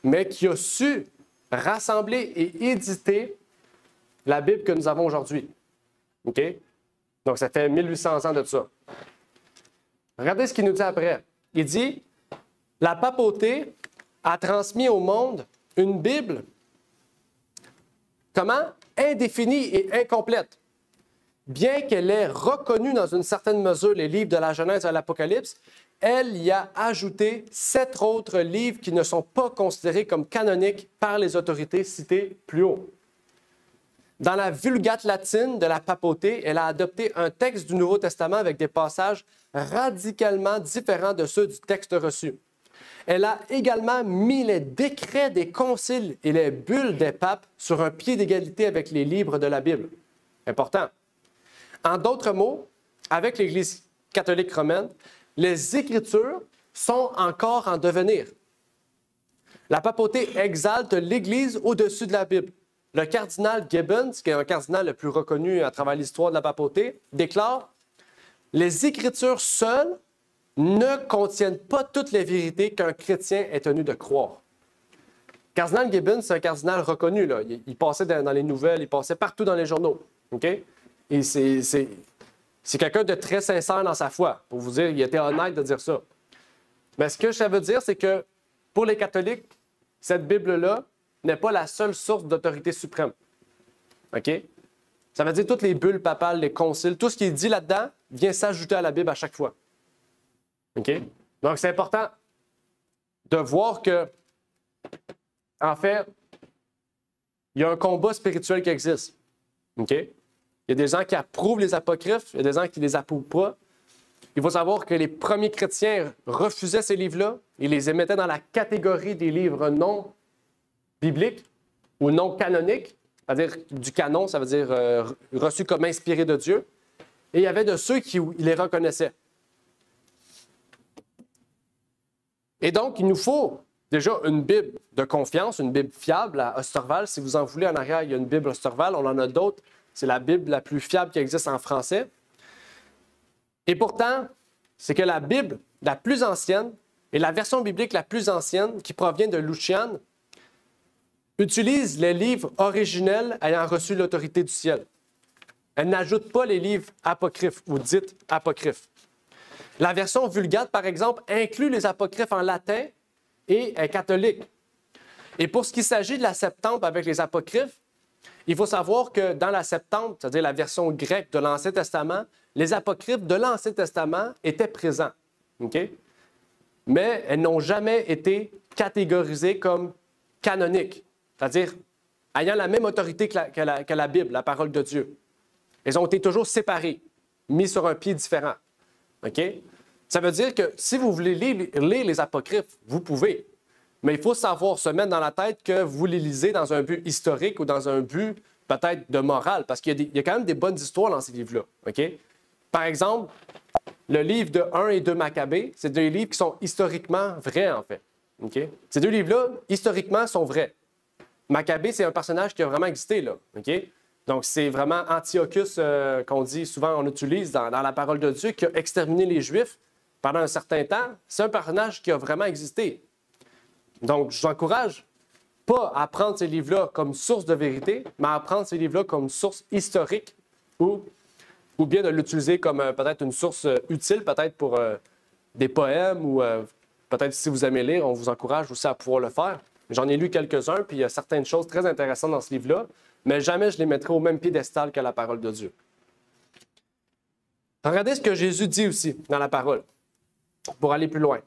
mais qui a su rassembler et éditer la Bible que nous avons aujourd'hui. OK? Donc, ça fait 1800 ans de ça. Regardez ce qu'il nous dit après. Il dit, « La papauté a transmis au monde une Bible, comment? Indéfinie et incomplète. Bien qu'elle ait reconnu dans une certaine mesure les livres de la Genèse à l'Apocalypse, elle y a ajouté 7 autres livres qui ne sont pas considérés comme canoniques par les autorités citées plus haut. Dans la Vulgate latine de la papauté, elle a adopté un texte du Nouveau Testament avec des passages radicalement différents de ceux du texte reçu. Elle a également mis les décrets des conciles et les bulles des papes sur un pied d'égalité avec les livres de la Bible. Important. En d'autres mots, avec l'Église catholique romaine, les Écritures sont encore en devenir. La papauté exalte l'Église au-dessus de la Bible. Le cardinal Gibbons, qui est un cardinal le plus reconnu à travers l'histoire de la papauté, déclare « Les Écritures seules ne contiennent pas toutes les vérités qu'un chrétien est tenu de croire. » Cardinal Gibbons, c'est un cardinal reconnu. Là. Il passait dans les nouvelles, il passait partout dans les journaux. Okay? Et c'est quelqu'un de très sincère dans sa foi. Pour vous dire, il était honnête de dire ça. Mais ce que ça veut dire, c'est que pour les catholiques, cette Bible-là n'est pas la seule source d'autorité suprême. OK? Ça veut dire que toutes les bulles papales, les conciles, tout ce qui est dit là-dedans vient s'ajouter à la Bible à chaque fois. OK? Donc, c'est important de voir que, en fait, il y a un combat spirituel qui existe. OK? Il y a des gens qui approuvent les apocryphes, il y a des gens qui ne les approuvent pas. Il faut savoir que les premiers chrétiens refusaient ces livres-là. Ils les émettaient dans la catégorie des livres non bibliques ou non canoniques, c'est-à-dire du canon, ça veut dire reçu comme inspiré de Dieu. Et il y avait de ceux qui les reconnaissaient. Et donc, il nous faut déjà une Bible de confiance, une Bible fiable à Osterwald. Si vous en voulez, en arrière, il y a une Bible Osterwald. On en a d'autres. C'est la Bible la plus fiable qui existe en français. Et pourtant, c'est que la Bible la plus ancienne et la version biblique la plus ancienne, qui provient de Lucian, utilise les livres originels ayant reçu l'autorité du ciel. Elle n'ajoute pas les livres apocryphes ou dites apocryphes. La version Vulgate, par exemple, inclut les apocryphes en latin et est catholique. Et pour ce qui s'agit de la Septante avec les apocryphes, il faut savoir que dans la Septante, c'est-à-dire la version grecque de l'Ancien Testament, les apocryphes de l'Ancien Testament étaient présents. Okay? Mais elles n'ont jamais été catégorisées comme canoniques, c'est-à-dire ayant la même autorité que la Bible, la parole de Dieu. Elles ont été toujours séparées, mises sur un pied différent. Okay? Ça veut dire que si vous voulez lire les apocryphes, vous pouvez. Mais il faut savoir, se mettre dans la tête que vous les lisez dans un but historique ou dans un but peut-être de morale, parce qu'il y a quand même des bonnes histoires dans ces livres-là. Okay? Par exemple, le livre de 1 et 2 Maccabées, c'est des livres qui sont historiquement vrais, en fait. Okay? Ces deux livres-là, historiquement, sont vrais. Maccabée, c'est un personnage qui a vraiment existé, là. Okay? Donc, c'est vraiment Antiochus, qu'on dit souvent, on utilise dans la parole de Dieu, qui a exterminé les Juifs pendant un certain temps. C'est un personnage qui a vraiment existé. Donc, je vous encourage pas à prendre ces livres-là comme source de vérité, mais à prendre ces livres-là comme source historique ou bien de l'utiliser comme peut-être une source utile, peut-être pour des poèmes ou peut-être si vous aimez lire, on vous encourage aussi à pouvoir le faire. J'en ai lu quelques-uns, puis il y a certaines choses très intéressantes dans ce livre-là, mais jamais je les mettrai au même piédestal que la parole de Dieu. Regardez ce que Jésus dit aussi dans la parole, pour aller plus loin.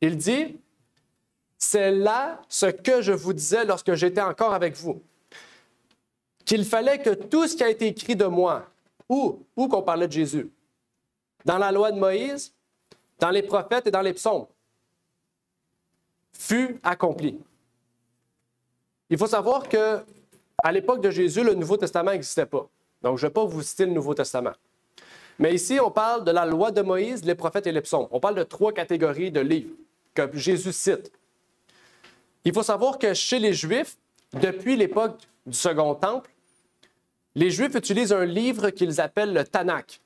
Il dit... C'est là ce que je vous disais lorsque j'étais encore avec vous, qu'il fallait que tout ce qui a été écrit de moi, où qu'on parlait de Jésus, dans la loi de Moïse, dans les prophètes et dans les psaumes, fut accompli. Il faut savoir qu'à l'époque de Jésus, le Nouveau Testament n'existait pas. Donc, je ne vais pas vous citer le Nouveau Testament. Mais ici, on parle de la loi de Moïse, les prophètes et les psaumes. On parle de 3 catégories de livres que Jésus cite. Il faut savoir que chez les Juifs, depuis l'époque du Second Temple, les Juifs utilisent un livre qu'ils appellent le Tanakh.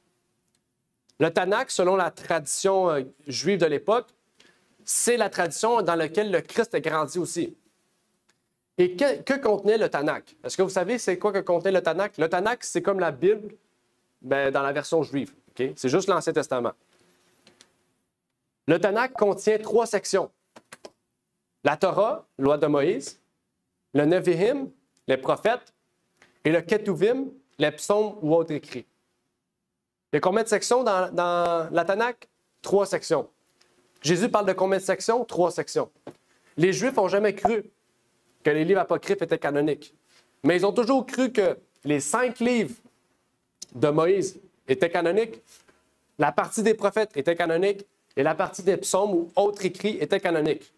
Le Tanakh, selon la tradition juive de l'époque, c'est la tradition dans laquelle le Christ a grandi aussi. Et que contenait le Tanakh? Est-ce que vous savez c'est quoi que contenait le Tanakh? Le Tanakh, c'est comme la Bible dans la version juive. Okay? C'est juste l'Ancien Testament. Le Tanakh contient 3 sections. La Torah, loi de Moïse, le Nevi'im, les prophètes, et le Ketuvim, les psaumes ou autres écrits. Il y a combien de sections dans la Tanakh? 3 sections. Jésus parle de combien de sections? 3 sections. Les Juifs n'ont jamais cru que les livres apocryphes étaient canoniques. Mais ils ont toujours cru que les 5 livres de Moïse étaient canoniques, la partie des prophètes était canonique, et la partie des psaumes ou autres écrits était canonique.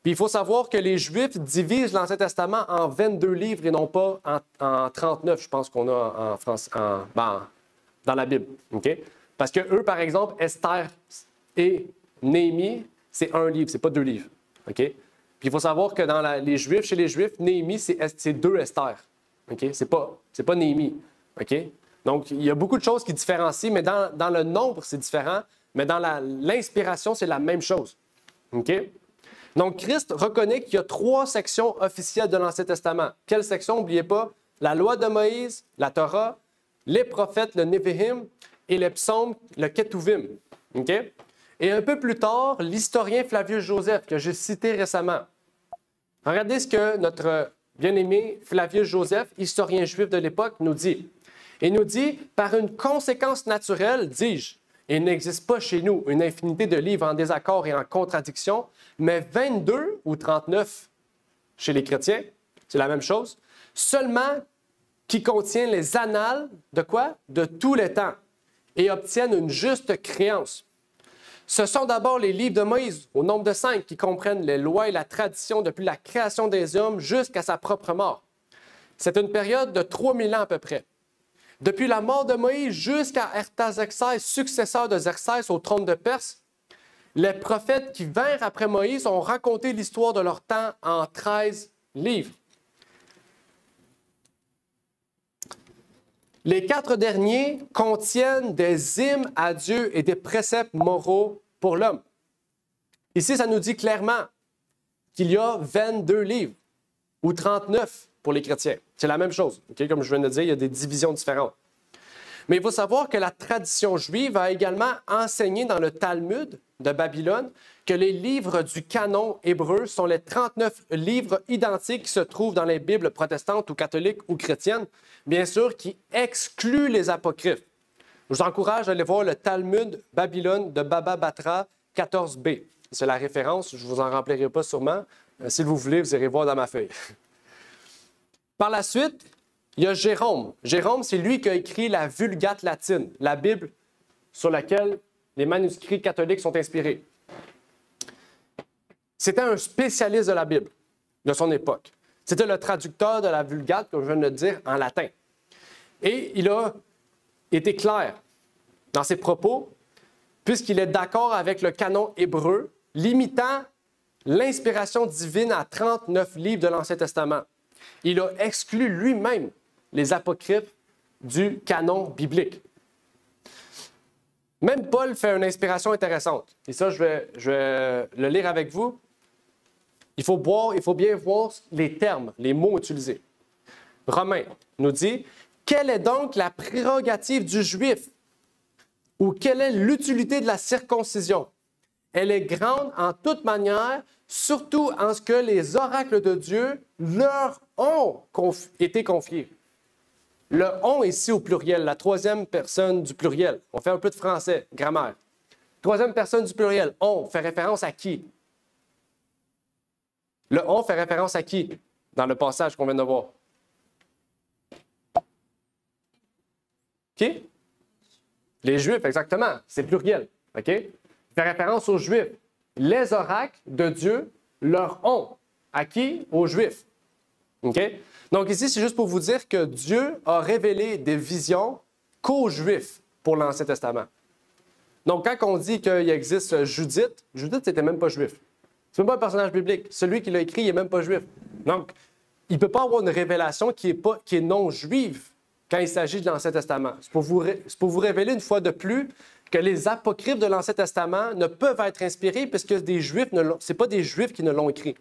Puis il faut savoir que les Juifs divisent l'Ancien Testament en 22 livres et non pas en 39, je pense qu'on a en France, dans la Bible. Okay? Parce que eux, par exemple, Esther et Néhémie, c'est un livre, c'est pas 2 livres. Okay? Puis il faut savoir que chez les Juifs, Néhémie, c'est 2 Esther. Okay? C'est pas Néhémie. Okay? Donc, il y a beaucoup de choses qui différencient, mais dans le nombre, c'est différent. Mais dans l'inspiration, c'est la même chose. Okay? Donc, Christ reconnaît qu'il y a 3 sections officielles de l'Ancien Testament. Quelles sections? N'oubliez pas, la loi de Moïse, la Torah, les prophètes, le Néphihim, et les psaumes, le Ketuvim. Okay? Et un peu plus tard, l'historien Flavius Joseph, que j'ai cité récemment. Regardez ce que notre bien-aimé Flavius Joseph, historien juif de l'époque, nous dit. Il nous dit, par une conséquence naturelle, dis-je, il n'existe pas chez nous une infinité de livres en désaccord et en contradiction, mais 22 ou 39 chez les chrétiens, c'est la même chose, seulement qui contiennent les annales de quoi? De tous les temps, et obtiennent une juste créance. Ce sont d'abord les livres de Moïse, au nombre de 5, qui comprennent les lois et la tradition depuis la création des hommes jusqu'à sa propre mort. C'est une période de 3000 ans à peu près. Depuis la mort de Moïse jusqu'à Artaxerxès, successeur de Xerxès au trône de Perse, les prophètes qui vinrent après Moïse ont raconté l'histoire de leur temps en 13 livres. Les 4 derniers contiennent des hymnes à Dieu et des préceptes moraux pour l'homme. Ici, ça nous dit clairement qu'il y a 22 livres ou 39 pour les chrétiens. C'est la même chose. Okay? Comme je viens de dire, il y a des divisions différentes. Mais il faut savoir que la tradition juive a également enseigné dans le Talmud de Babylone que les livres du canon hébreu sont les 39 livres identiques qui se trouvent dans les Bibles protestantes ou catholiques ou chrétiennes, bien sûr, qui excluent les apocryphes. Je vous encourage à aller voir le Talmud Babylone de Baba Batra 14b. C'est la référence, je ne vous en remplirai pas sûrement. Si vous voulez, vous irez voir dans ma feuille. Par la suite, il y a Jérôme. Jérôme, c'est lui qui a écrit la Vulgate latine, la Bible sur laquelle les manuscrits catholiques sont inspirés. C'était un spécialiste de la Bible de son époque. C'était le traducteur de la Vulgate, comme je viens de le dire, en latin. Et il a été clair dans ses propos, puisqu'il est d'accord avec le canon hébreu, limitant l'inspiration divine à 39 livres de l'Ancien Testament. Il a exclu lui-même les apocryphes du canon biblique. Même Paul fait une inspiration intéressante. Et ça, je vais le lire avec vous. Il faut bien voir les termes, les mots utilisés. Romains nous dit « Quelle est donc la prérogative du juif? Ou quelle est l'utilité de la circoncision? Elle est grande en toute manière, surtout en ce que les oracles de Dieu leur ont été confiés. » Le « on » ici au pluriel, la 3e personne du pluriel. On fait un peu de français, grammaire. 3e personne du pluriel, « on » fait référence à qui? Le « on » fait référence à qui dans le passage qu'on vient de voir? Qui? Les Juifs, exactement. C'est pluriel. OK? Il fait référence aux Juifs. Les oracles de Dieu leur ont. À qui? Aux Juifs. OK? Donc ici, c'est juste pour vous dire que Dieu a révélé des visions qu'aux Juifs pour l'Ancien Testament. Donc quand on dit qu'il existe Judith, Judith n'était même pas juif. C'est même pas un personnage biblique. Celui qui l'a écrit, il n'est même pas juif. Donc, il ne peut pas avoir une révélation qui est non juive quand il s'agit de l'Ancien Testament. C'est pour vous révéler une fois de plus que les apocryphes de l'Ancien Testament ne peuvent être inspirés puisque ce n'est pas des Juifs qui ne l'ont écrit.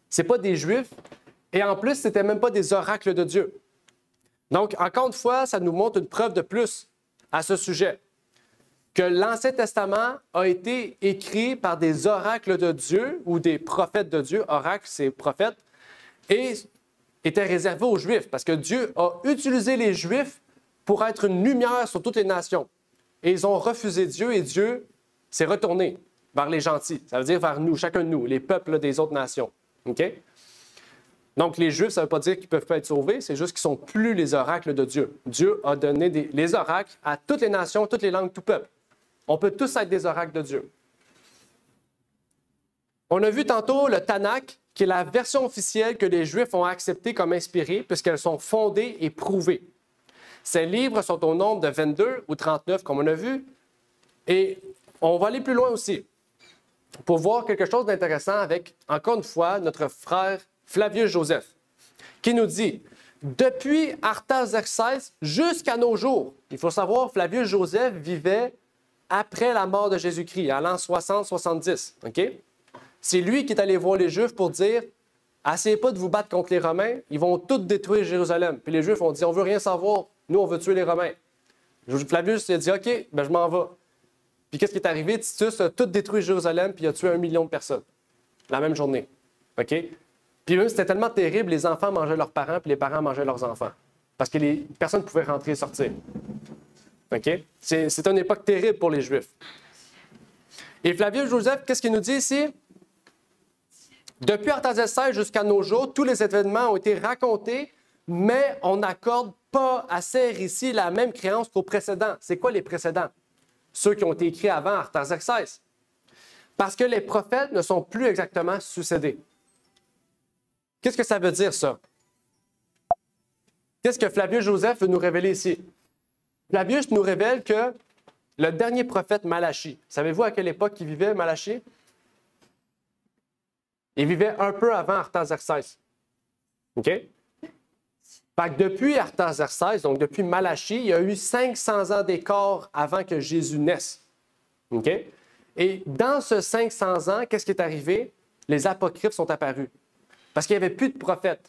Ce n'est pas des Juifs. Et en plus, ce n'était même pas des oracles de Dieu. Donc, encore une fois, ça nous montre une preuve de plus à ce sujet. Que l'Ancien Testament a été écrit par des oracles de Dieu ou des prophètes de Dieu. Oracles, c'est prophètes. Et était réservé aux Juifs parce que Dieu a utilisé les Juifs pour être une lumière sur toutes les nations. Et ils ont refusé Dieu et Dieu s'est retourné vers les gentils. Ça veut dire vers nous, chacun de nous, les peuples des autres nations. OK? Donc, les Juifs, ça ne veut pas dire qu'ils ne peuvent pas être sauvés, c'est juste qu'ils ne sont plus les oracles de Dieu. Dieu a donné les oracles à toutes les nations, toutes les langues, tout peuple. on peut tous être des oracles de Dieu. On a vu tantôt le Tanakh, qui est la version officielle que les Juifs ont acceptée comme inspirée, puisqu'elles sont fondées et prouvées. Ces livres sont au nombre de 22 ou 39, comme on a vu, et on va aller plus loin aussi, pour voir quelque chose d'intéressant avec, encore une fois, notre frère Flavius Joseph, qui nous dit, depuis Artaxerxès jusqu'à nos jours, il faut savoir, Flavius Joseph vivait après la mort de Jésus-Christ, à l'an 60-70, OK? C'est lui qui est allé voir les Juifs pour dire, essayez pas de vous battre contre les Romains, ils vont tous détruire Jérusalem. Puis les Juifs ont dit, on veut rien savoir, nous on veut tuer les Romains. Flavius a dit, OK, ben je m'en vais. Puis qu'est-ce qui est arrivé? Titus a tout détruit Jérusalem, puis il a tué 1 million de personnes, la même journée. OK? Puis même, c'était tellement terrible, les enfants mangeaient leurs parents, puis les parents mangeaient leurs enfants. Parce que les personnes pouvaient rentrer et sortir. OK? C'est une époque terrible pour les Juifs. Et Flavius Joseph, qu'est-ce qu'il nous dit ici? Depuis Artaxerxès jusqu'à nos jours, tous les événements ont été racontés, mais on n'accorde pas à ces récits la même créance qu'aux précédents. C'est quoi les précédents? Ceux qui ont été écrits avant Artaxerxès. Parce que les prophètes ne sont plus exactement succédés. Qu'est-ce que ça veut dire, ça? Qu'est-ce que Flavius Joseph veut nous révéler ici? Flavius nous révèle que le dernier prophète Malachie, savez-vous à quelle époque il vivait, Malachie? Il vivait un peu avant Artaxerxès. OK? Fait que depuis Artaxerxès, donc depuis Malachie, il y a eu 500 ans d'écart avant que Jésus naisse. OK? Et dans ce 500 ans, qu'est-ce qui est arrivé? Les apocryphes sont apparus. Parce qu'il n'y avait plus de prophètes.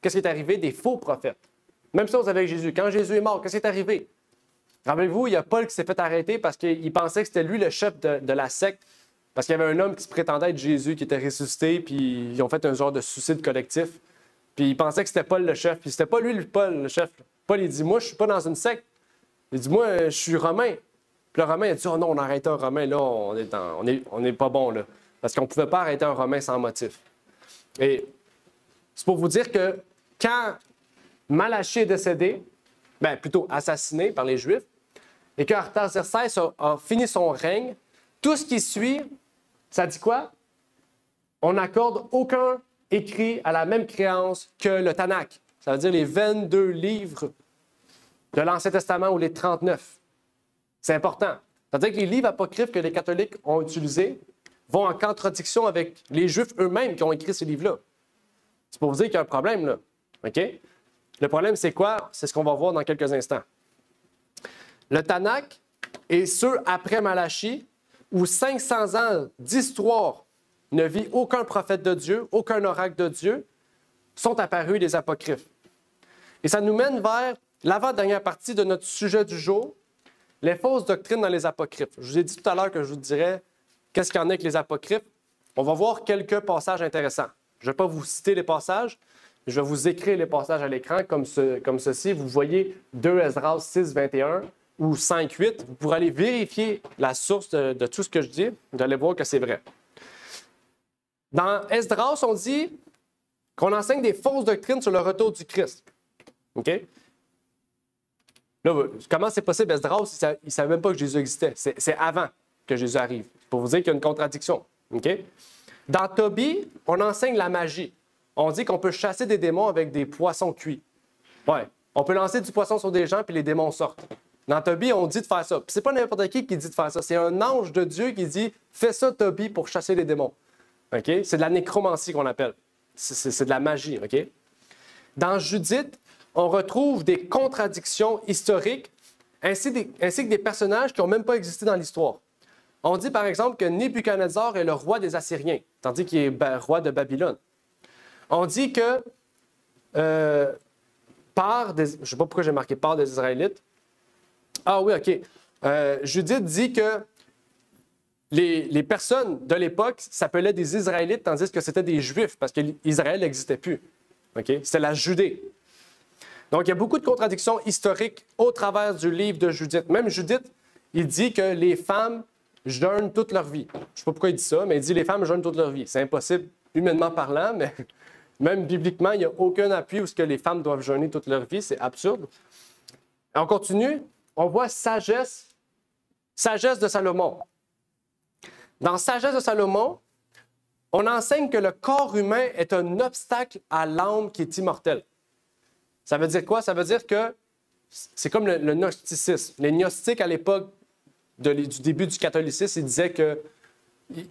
Qu'est-ce qui est arrivé? Des faux prophètes. Même chose avec Jésus. Quand Jésus est mort, qu'est-ce qui est arrivé? Rappelez-vous, il y a Paul qui s'est fait arrêter parce qu'il pensait que c'était lui le chef de la secte. Parce qu'il y avait un homme qui se prétendait être Jésus, qui était ressuscité, puis ils ont fait un genre de suicide collectif. Puis il pensait que c'était Paul le chef, puis c'était pas lui Paul le chef. Paul, il dit, moi, je suis pas dans une secte. Il dit, moi, je suis romain. Puis le romain, il a dit, oh non, on a arrêté un romain, là, on est pas bon, là. Parce qu'on pouvait pas arrêter un romain sans motif. Et c'est pour vous dire que quand Malachie est décédé, bien, plutôt assassiné par les Juifs, et que Artaxerxès a fini son règne, tout ce qui suit, ça dit quoi? On n'accorde aucun écrit à la même créance que le Tanakh. Ça veut dire les 22 livres de l'Ancien Testament ou les 39. C'est important. C'est-à-dire que les livres apocryphes que les catholiques ont utilisés vont en contradiction avec les Juifs eux-mêmes qui ont écrit ces livres-là. C'est pour vous dire qu'il y a un problème, là. OK? Le problème, c'est quoi? C'est ce qu'on va voir dans quelques instants. Le Tanakh et ceux après Malachie, où 500 ans d'histoire ne vit aucun prophète de Dieu, aucun oracle de Dieu, sont apparus les apocryphes. Et ça nous mène vers l'avant-dernière partie de notre sujet du jour, les fausses doctrines dans les apocryphes. Je vous ai dit tout à l'heure que je vous dirais qu'est-ce qu'il y en a avec les apocryphes. On va voir quelques passages intéressants. Je ne vais pas vous citer les passages, je vais vous écrire les passages à l'écran comme ceci. Vous voyez 2 Esdras 6, 21 ou 5, 8. Vous pourrez aller vérifier la source de tout ce que je dis. Vous allez voir que c'est vrai. Dans Esdras, on dit qu'on enseigne des fausses doctrines sur le retour du Christ. OK? Là, comment c'est possible? Esdras, il ne savait même pas que Jésus existait. C'est avant que Jésus arrive. Pour vous dire qu'il y a une contradiction. OK? Dans Tobie, on enseigne la magie. On dit qu'on peut chasser des démons avec des poissons cuits. Ouais. On peut lancer du poisson sur des gens puis les démons sortent. Dans Tobie, on dit de faire ça. Puis c'est pas n'importe qui dit de faire ça. C'est un ange de Dieu qui dit « Fais ça, Tobie, pour chasser les démons. » OK? C'est de la nécromancie qu'on appelle. C'est de la magie. OK? Dans Judith, on retrouve des contradictions historiques ainsi que des personnages qui n'ont même pas existé dans l'histoire. On dit par exemple que Nebuchadnezzar est le roi des Assyriens, tandis qu'il est roi de Babylone. On dit que je ne sais pas pourquoi j'ai marqué part des Israélites. Ah oui, OK. Judith dit que les personnes de l'époque s'appelaient des Israélites, tandis que c'était des Juifs, parce qu'Israël n'existait plus. OK? C'était la Judée. Donc, il y a beaucoup de contradictions historiques au travers du livre de Judith. Même Judith, il dit que les femmes jeûnent toute leur vie. Je ne sais pas pourquoi il dit ça, mais il dit que les femmes jeûnent toute leur vie. C'est impossible, humainement parlant, mais même bibliquement, il n'y a aucun appui où les femmes doivent jeûner toute leur vie. C'est absurde. On continue. On voit sagesse Sagesse de Salomon. Dans Sagesse de Salomon, on enseigne que le corps humain est un obstacle à l'âme qui est immortelle. Ça veut dire quoi? Ça veut dire que c'est comme le gnosticisme. Les gnostiques, à l'époque du début du catholicisme, ils disaient que,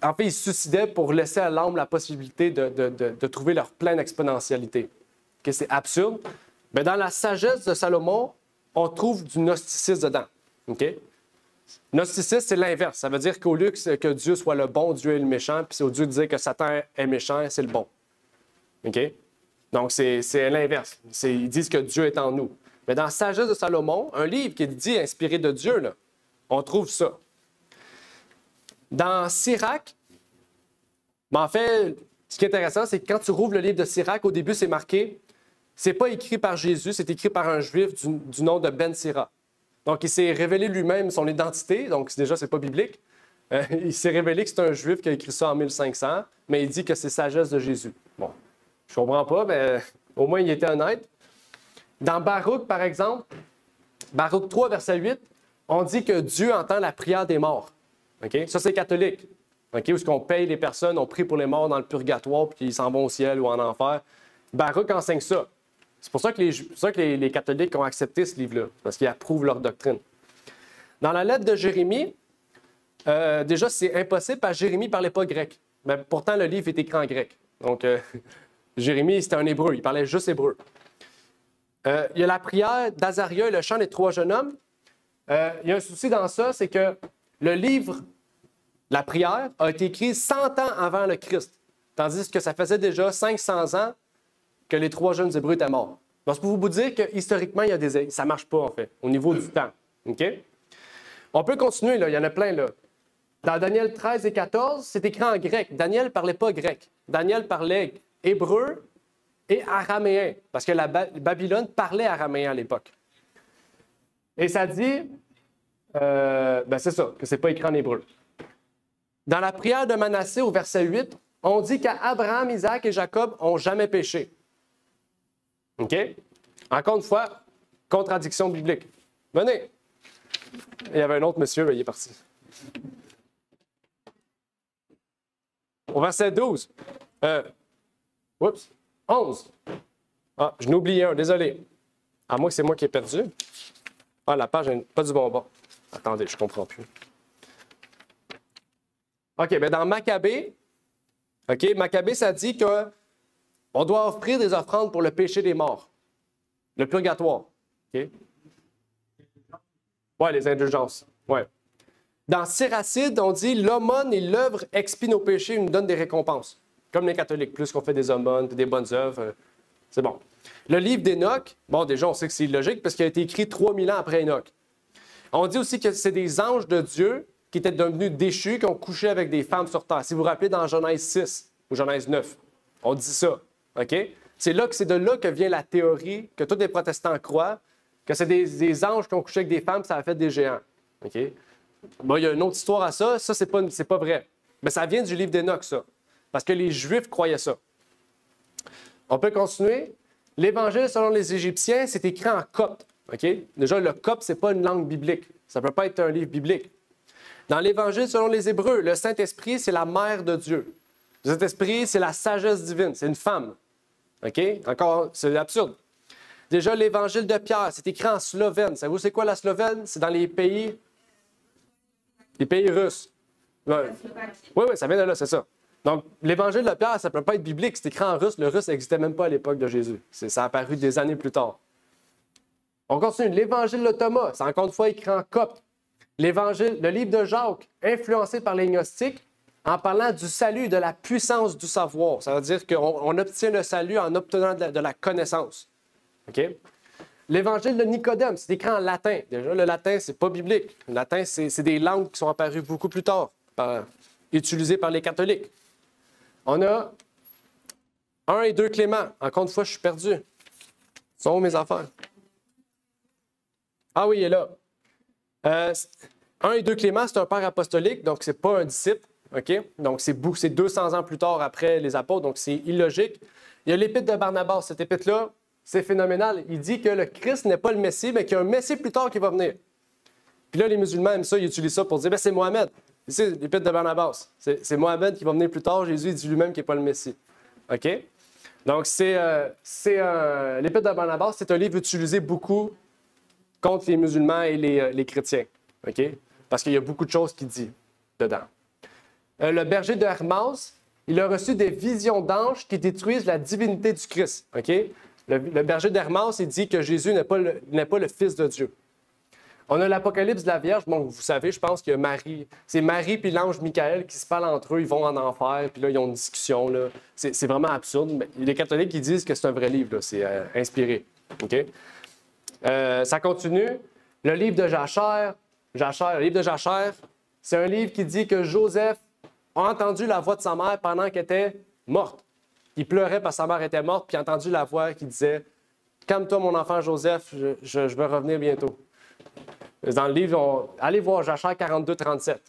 en fait, ils se suicidaient pour laisser à l'âme la possibilité de trouver leur pleine exponentialité. Okay, c'est absurde. Mais dans la sagesse de Salomon, on trouve du gnosticisme dedans. Okay? Gnosticisme, c'est l'inverse. Ça veut dire qu'au lieu que Dieu soit le bon, Dieu est le méchant, puis c'est au Dieu de dire que Satan est méchant, c'est le bon. Okay? Donc, c'est l'inverse. Ils disent que Dieu est en nous. Mais dans la sagesse de Salomon, un livre qui est dit inspiré de Dieu, là, on trouve ça. Dans Sirach, en fait, ce qui est intéressant, c'est que quand tu rouvres le livre de Sirach, au début, c'est marqué, c'est pas écrit par Jésus, c'est écrit par un juif du nom de Ben Sira. Donc, il s'est révélé lui-même son identité, donc déjà, c'est pas biblique. Il s'est révélé que c'est un juif qui a écrit ça en 1500, mais il dit que c'est sagesse de Jésus. Bon, je comprends pas, mais au moins, il était honnête. Dans Baruch, par exemple, Baruch 3, verset 8, on dit que Dieu entend la prière des morts. Okay? Ça, c'est catholique. Okay? Où est-ce qu'on paye les personnes, on prie pour les morts dans le purgatoire, puis ils s'en vont au ciel ou en enfer. Baruch enseigne ça. C'est pour ça que les catholiques ont accepté ce livre-là, parce qu'ils approuvent leur doctrine. Dans la lettre de Jérémie, déjà, c'est impossible, parce que Jérémie ne parlait pas grec. Mais pourtant, le livre est écrit en grec. Donc, Jérémie, c'était un hébreu, il parlait juste hébreu. Il y a la prière d'Azaria et le chant des 3 jeunes hommes. Il y a un souci dans ça, c'est que le livre, la prière, a été écrit 100 ans avant le Christ, tandis que ça faisait déjà 500 ans que les 3 jeunes hébreux étaient morts. Donc, c'est pour vous dire que historiquement, ça ne marche pas, en fait, au niveau du temps. Okay? On peut continuer, là, il y en a plein. Là. Dans Daniel 13 et 14, c'est écrit en grec. Daniel ne parlait pas grec. Daniel parlait hébreu et araméen, parce que la Babylone parlait araméen à l'époque. Et ça dit, c'est ça, que ce n'est pas écrit en hébreu. Dans la prière de Manassé, au verset 8, on dit qu'Abraham, Isaac et Jacob n'ont jamais péché. OK? Encore une fois, contradiction biblique. Venez! Il y avait un autre monsieur, il est parti. Au verset 12. 11. Ah, je n'ai oublié un, désolé. À moins que c'est moi qui ai perdu. Ah, la page n'est pas du bon bord. Attendez, je ne comprends plus. OK, bien dans Maccabée, Maccabée, ça dit qu'on doit offrir des offrandes pour le péché des morts. Le purgatoire. OK? Oui, les indulgences. Ouais. Dans Siracide, on dit l'aumône et l'œuvre expient nos péchés et nous donnent des récompenses. Comme les catholiques, plus qu'on fait des aumônes et des bonnes œuvres, c'est bon. Le livre d'Hénoch, bon, déjà, on sait que c'est illogique parce qu'il a été écrit 3000 ans après Hénoch. On dit aussi que c'est des anges de Dieu qui étaient devenus déchus, qui ont couché avec des femmes sur terre. Si vous vous rappelez dans Genèse 6 ou Genèse 9, on dit ça. OK? C'est de là que vient la théorie que tous les protestants croient, que c'est des anges qui ont couché avec des femmes, ça a fait des géants. OK? Bon, il y a une autre histoire à ça. Ça, c'est pas vrai. Mais ça vient du livre d'Hénoch, ça. Parce que les Juifs croyaient ça. On peut continuer. L'Évangile selon les Égyptiens, c'est écrit en copte. OK? Déjà, le copte, ce n'est pas une langue biblique. Ça ne peut pas être un livre biblique. Dans l'Évangile selon les Hébreux, le Saint-Esprit, c'est la mère de Dieu. Le Saint-Esprit, c'est la sagesse divine. C'est une femme. OK? Encore, c'est absurde. Déjà, l'Évangile de Pierre, c'est écrit en slovène. Savez-vous c'est quoi la Slovène? C'est dans les pays russes. Ouais. Oui, ça vient de là, c'est ça. Donc, l'Évangile de Pierre, ça ne peut pas être biblique. C'est écrit en russe. Le russe n'existait même pas à l'époque de Jésus. Ça a apparu des années plus tard. On continue. L'Évangile de Thomas, c'est encore une fois écrit en copte. Le livre de Jacques, influencé par les gnostiques, en parlant du salut, de la puissance du savoir. Ça veut dire qu'on obtient le salut en obtenant de la connaissance. OK? L'Évangile de Nicodème, c'est écrit en latin. Déjà, le latin, c'est pas biblique. Le latin, c'est des langues qui sont apparues beaucoup plus tard, utilisées par les catholiques. On a 1 et 2 Clément. Encore une fois, je suis perdu. Sont où mes affaires? Ah oui, il est là. 1 et 2 Clément, c'est un père apostolique, donc c'est pas un disciple. OK? Donc, c'est 200 ans plus tard après les apôtres, donc c'est illogique. Il y a l'épître de Barnabas. Cette épître-là, c'est phénoménal. Il dit que le Christ n'est pas le Messie, mais qu'il y a un Messie plus tard qui va venir. Puis là, les musulmans aiment ça, ils utilisent ça pour dire, ben c'est Mohamed. C'est l'épître de Barnabas. C'est Mohamed qui va venir plus tard. Jésus dit lui-même qu'il n'est pas le Messie. OK? Donc, l'épître de Barnabas, c'est un livre utilisé beaucoup contre les musulmans et les chrétiens. OK? Parce qu'il y a beaucoup de choses qu'il dit dedans. Le berger de Hermas, il a reçu des visions d'anges qui détruisent la divinité du Christ. OK? Le berger d'Hermas, il dit que Jésus n'est pas le Fils de Dieu. On a l'Apocalypse de la Vierge. Bon, vous savez, je pense qu'il y a Marie. C'est Marie puis l'ange Michael qui se parlent entre eux. Ils vont en enfer, puis là, ils ont une discussion. Là. C'est vraiment absurde. Mais les catholiques, ils disent que c'est un vrai livre. Là. C'est inspiré. OK? Ça continue. Le livre de Jachère. Le livre de Jachère, c'est un livre qui dit que Joseph a entendu la voix de sa mère pendant qu'elle était morte. Il pleurait parce que sa mère était morte, puis il a entendu la voix qui disait « Calme-toi, mon enfant Joseph, je vais revenir bientôt. » Dans le livre, allez voir Jachère 42-37. Puis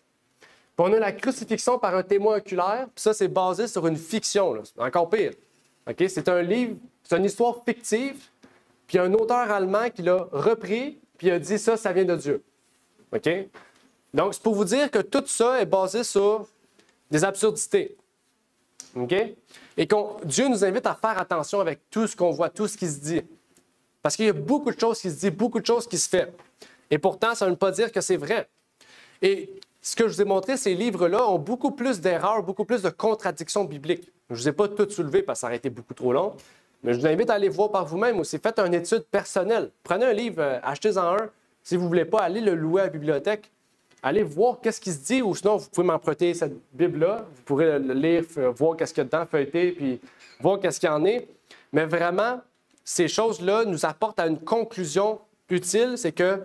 on a la crucifixion par un témoin oculaire, puis ça, c'est basé sur une fiction, là. Encore pire. Okay? C'est un livre, c'est une histoire fictive, puis il y a un auteur allemand qui l'a repris, puis il a dit ça vient de Dieu. OK? Donc, c'est pour vous dire que tout ça est basé sur des absurdités. OK? Et Dieu nous invite à faire attention avec tout ce qu'on voit, tout ce qui se dit. Parce qu'il y a beaucoup de choses qui se disent, beaucoup de choses qui se font. Et pourtant, ça ne veut pas dire que c'est vrai. Et ce que je vous ai montré, ces livres-là ont beaucoup plus d'erreurs, beaucoup plus de contradictions bibliques. Je ne vous ai pas toutes soulevées parce que ça aurait été beaucoup trop long, mais je vous invite à aller voir par vous-même aussi. Faites une étude personnelle. Prenez un livre, achetez-en un. Si vous ne voulez pas, allez le louer à la bibliothèque. Allez voir qu'est-ce qui se dit, ou sinon, vous pouvez m'emprunter cette Bible-là. Vous pourrez le lire, voir qu'est-ce qu'il y a dedans, feuilleter, puis voir qu'est-ce qu'il y en est. Mais vraiment, ces choses-là nous apportent à une conclusion utile, c'est que,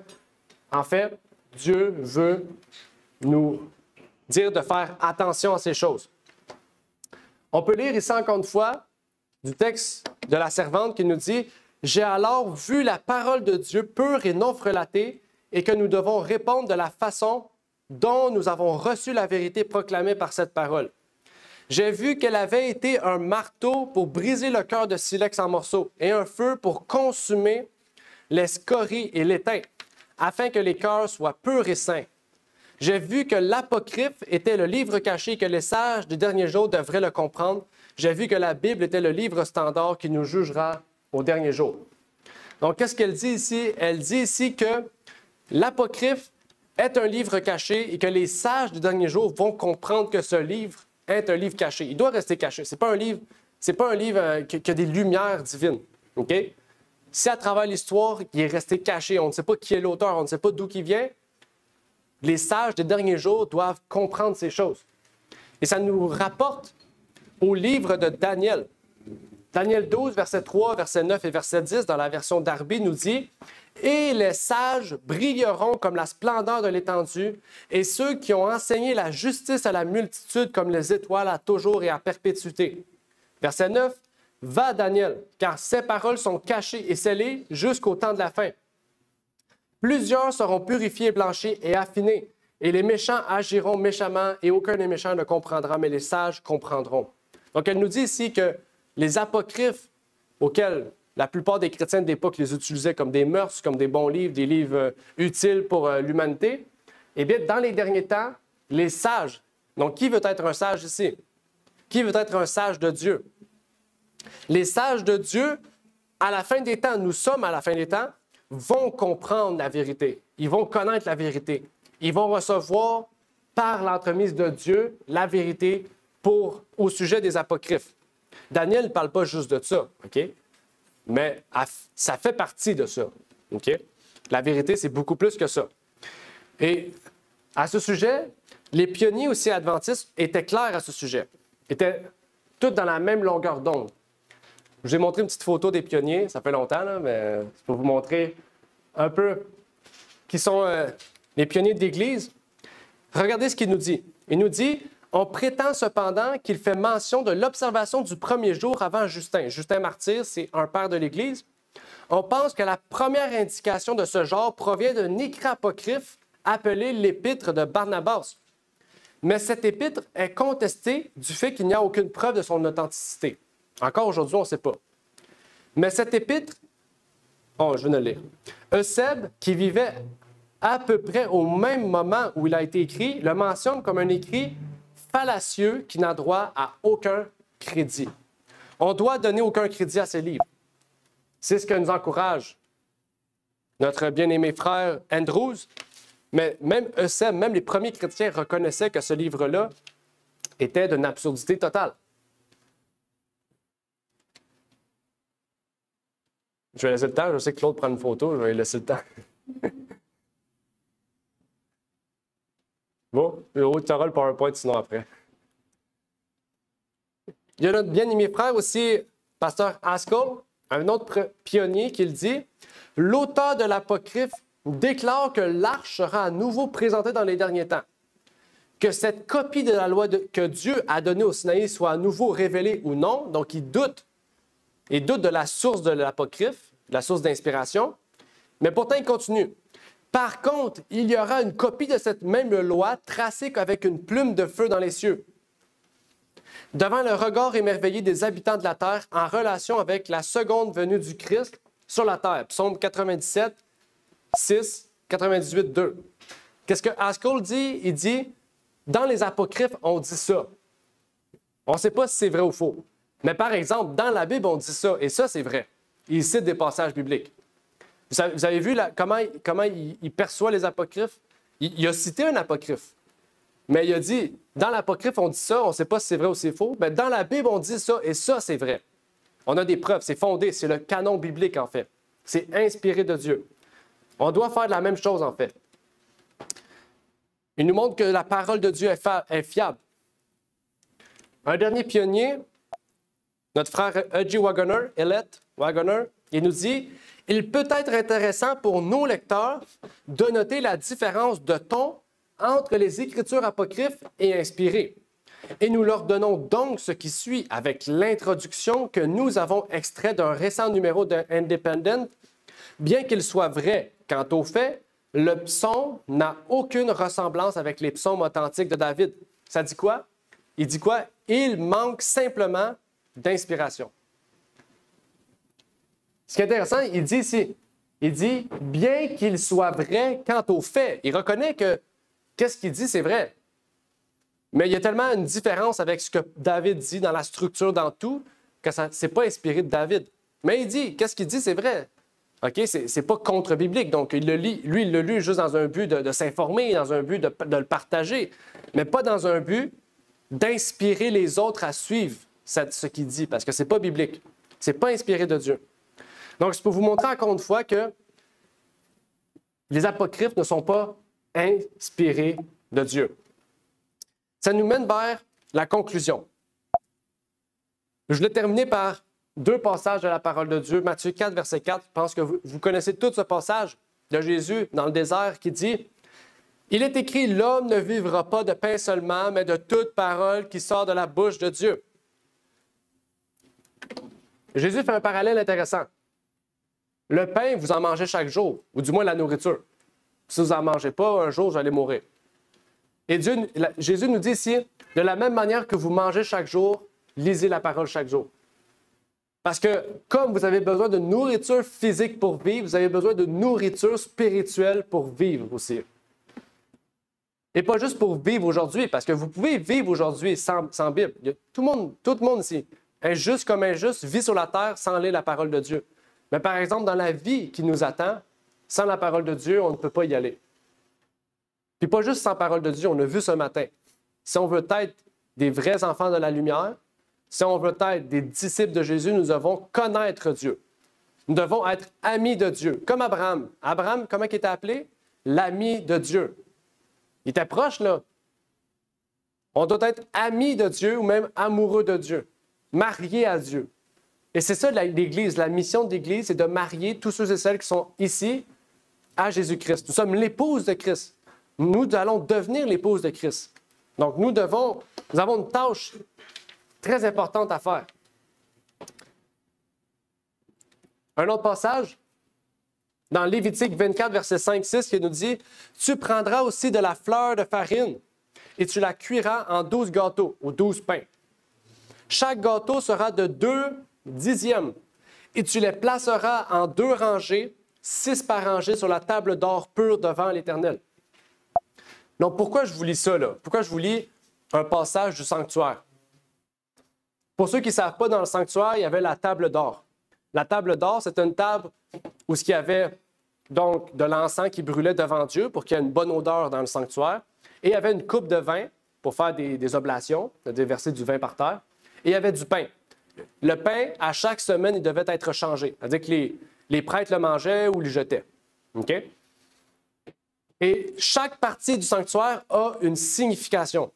en fait, Dieu veut nous dire de faire attention à ces choses. On peut lire ici encore une fois du texte de la servante qui nous dit « J'ai alors vu la parole de Dieu pure et non frelatée et que nous devons répondre de la façon dont nous avons reçu la vérité proclamée par cette parole. J'ai vu qu'elle avait été un marteau pour briser le cœur de silex en morceaux et un feu pour consumer les scories et l'étain, afin que les cœurs soient purs et saints. J'ai vu que l'Apocryphe était le livre caché et que les sages des derniers jours devraient le comprendre. J'ai vu que la Bible était le livre standard qui nous jugera au dernier jour. » Donc, qu'est-ce qu'elle dit ici? Elle dit ici que l'Apocryphe est un livre caché et que les sages des derniers jours vont comprendre que ce livre est un livre caché. Il doit rester caché. Ce n'est pas un livre qui a des lumières divines. OK? Si à travers l'histoire, il est resté caché, on ne sait pas qui est l'auteur, on ne sait pas d'où il vient, les sages des derniers jours doivent comprendre ces choses. Et ça nous rapporte au livre de Daniel. Daniel 12, verset 3, verset 9 et verset 10, dans la version Darby, nous dit « Et les sages brilleront comme la splendeur de l'étendue, et ceux qui ont enseigné la justice à la multitude comme les étoiles à toujours et à perpétuité. » Verset 9, « Va, Daniel, car ces paroles sont cachées et scellées jusqu'au temps de la fin. Plusieurs seront purifiés, blanchis et affinés, et les méchants agiront méchamment, et aucun des méchants ne comprendra, mais les sages comprendront. » Donc, elle nous dit ici que les apocryphes auxquels la plupart des chrétiens de l'époque les utilisaient comme des mœurs, comme des bons livres, des livres utiles pour l'humanité, eh bien, dans les derniers temps, les sages, donc qui veut être un sage ici? Qui veut être un sage de Dieu? Les sages de Dieu, à la fin des temps, nous sommes à la fin des temps, vont comprendre la vérité. Ils vont connaître la vérité. Ils vont recevoir par l'entremise de Dieu la vérité au sujet des apocryphes. Daniel ne parle pas juste de ça, OK? Mais ça fait partie de ça, OK? La vérité, c'est beaucoup plus que ça. Et à ce sujet, les pionniers aussi adventistes étaient clairs à ce sujet. Étaient tous dans la même longueur d'onde. Je vous ai montré une petite photo des pionniers, ça fait longtemps, là, mais c'est pour vous montrer un peu qui sont les pionniers de l'Église. Regardez ce qu'il nous dit. Il nous dit « On prétend cependant qu'il fait mention de l'observation du premier jour avant Justin. » Justin martyr, c'est un père de l'Église. On pense que la première indication de ce genre provient d'un écrit apocryphe appelé l'Épître de Barnabas. Mais cette épître est contestée du fait qu'il n'y a aucune preuve de son authenticité. Encore aujourd'hui, on ne sait pas. Mais cette épître, je vais le lire. Eusèbe, qui vivait à peu près au même moment où il a été écrit, le mentionne comme un écrit fallacieux qui n'a droit à aucun crédit. On doit donner aucun crédit à ces livres. C'est ce que nous encourage notre bien-aimé frère Andrews. Mais même Eusèbe, même les premiers chrétiens reconnaissaient que ce livre-là était d'une absurdité totale. Je vais laisser le temps. Je sais que Claude prend une photo. Je vais lui laisser le temps. Bon, tu auras le PowerPoint sinon après. Il y a notre bien-aimé frère aussi, pasteur Haskell, un autre pionnier qui le dit. L'auteur de l'Apocryphe déclare que l'arche sera à nouveau présentée dans les derniers temps. Que cette copie de la loi que Dieu a donnée au Sinaï soit à nouveau révélée ou non. Donc, il doute de la source de l'Apocryphe, la source d'inspiration. Mais pourtant, il continue. Par contre, il y aura une copie de cette même loi tracée avec une plume de feu dans les cieux, devant le regard émerveillé des habitants de la terre en relation avec la seconde venue du Christ sur la terre. Psaume 97, 6, 98, 2. Qu'est-ce que Haskell dit? Il dit, dans les apocryphes, on dit ça. On ne sait pas si c'est vrai ou faux. Mais par exemple, dans la Bible, on dit ça, et ça, c'est vrai. Il cite des passages bibliques. Vous avez vu comment il perçoit les apocryphes? Il a cité un apocryphe. Mais il a dit, dans l'apocryphe, on dit ça, on ne sait pas si c'est vrai ou c'est faux. Mais dans la Bible, on dit ça, et ça, c'est vrai. On a des preuves, c'est fondé, c'est le canon biblique, en fait. C'est inspiré de Dieu. On doit faire la même chose, en fait. Il nous montre que la parole de Dieu est fiable. Un dernier pionnier, notre frère E.G. Waggoner, il nous dit « Il peut être intéressant pour nos lecteurs de noter la différence de ton entre les Écritures apocryphes et inspirées. Et nous leur donnons donc ce qui suit avec l'introduction que nous avons extrait d'un récent numéro de Independent. Bien qu'il soit vrai quant au fait, le psaume n'a aucune ressemblance avec les psaumes authentiques de David. » Ça dit quoi? Il dit quoi? Il manque simplement d'inspiration. Ce qui est intéressant, il dit ici, il dit, bien qu'il soit vrai quant aux faits, il reconnaît que qu'est-ce qu'il dit, c'est vrai. Mais il y a tellement une différence avec ce que David dit dans la structure, dans tout, que ça n'est pas inspiré de David. Mais il dit, qu'est-ce qu'il dit, c'est vrai. OK? C'est pas contre-biblique. Donc, il le lit, lui, il le lit juste dans un but de s'informer, dans un but de le partager, mais pas dans un but d'inspirer les autres à suivre ce qu'il dit, parce que ce n'est pas biblique. Ce n'est pas inspiré de Dieu. Donc, c'est pour vous montrer encore une fois que les apocryphes ne sont pas inspirés de Dieu. Ça nous mène vers la conclusion. Je voulais terminer par deux passages de la parole de Dieu. Matthieu 4, verset 4. Je pense que vous connaissez tout ce passage de Jésus dans le désert qui dit « Il est écrit, l'homme ne vivra pas de pain seulement, mais de toute parole qui sort de la bouche de Dieu. » Jésus fait un parallèle intéressant. Le pain, vous en mangez chaque jour, ou du moins la nourriture. Si vous n'en mangez pas, un jour, vous allez mourir. Et Jésus nous dit ici, de la même manière que vous mangez chaque jour, lisez la parole chaque jour. Parce que comme vous avez besoin de nourriture physique pour vivre, vous avez besoin de nourriture spirituelle pour vivre aussi. Et pas juste pour vivre aujourd'hui, parce que vous pouvez vivre aujourd'hui sans Bible. Tout le monde ici, injuste comme injuste, vit sur la terre sans lire la parole de Dieu. Mais par exemple, dans la vie qui nous attend, sans la parole de Dieu, on ne peut pas y aller. Puis pas juste sans parole de Dieu, on l'a vu ce matin. Si on veut être des vrais enfants de la lumière, si on veut être des disciples de Jésus, nous devons connaître Dieu. Nous devons être amis de Dieu, comme Abraham. Abraham, comment il était appelé? L'ami de Dieu. Il était proche, là. On doit être amis de Dieu ou même amoureux de Dieu, mariés à Dieu. Et c'est ça l'Église. La mission de l'Église, c'est de marier tous ceux et celles qui sont ici à Jésus-Christ. Nous sommes l'épouse de Christ. Nous allons devenir l'épouse de Christ. Donc, nous avons une tâche très importante à faire. Un autre passage, dans Lévitique 24, verset 5-6, qui nous dit « Tu prendras aussi de la fleur de farine et tu la cuiras en 12 gâteaux ou 12 pains. Chaque gâteau sera de 2 dixièmes et tu les placeras en 2 rangées, 6 par rangée sur la table d'or pure devant l'Éternel. Donc, pourquoi je vous lis ça, là? Pourquoi je vous lis un passage du sanctuaire? Pour ceux qui ne savent pas, dans le sanctuaire, il y avait la table d'or. La table d'or, c'est une table où il y avait donc de l'encens qui brûlait devant Dieu pour qu'il y ait une bonne odeur dans le sanctuaire. Et il y avait une coupe de vin pour faire des oblations, c'est-à-dire verser du vin par terre. Et il y avait du pain. Le pain, à chaque semaine, il devait être changé. C'est-à-dire que les prêtres le mangeaient ou le jetaient. OK? Et chaque partie du sanctuaire a une signification.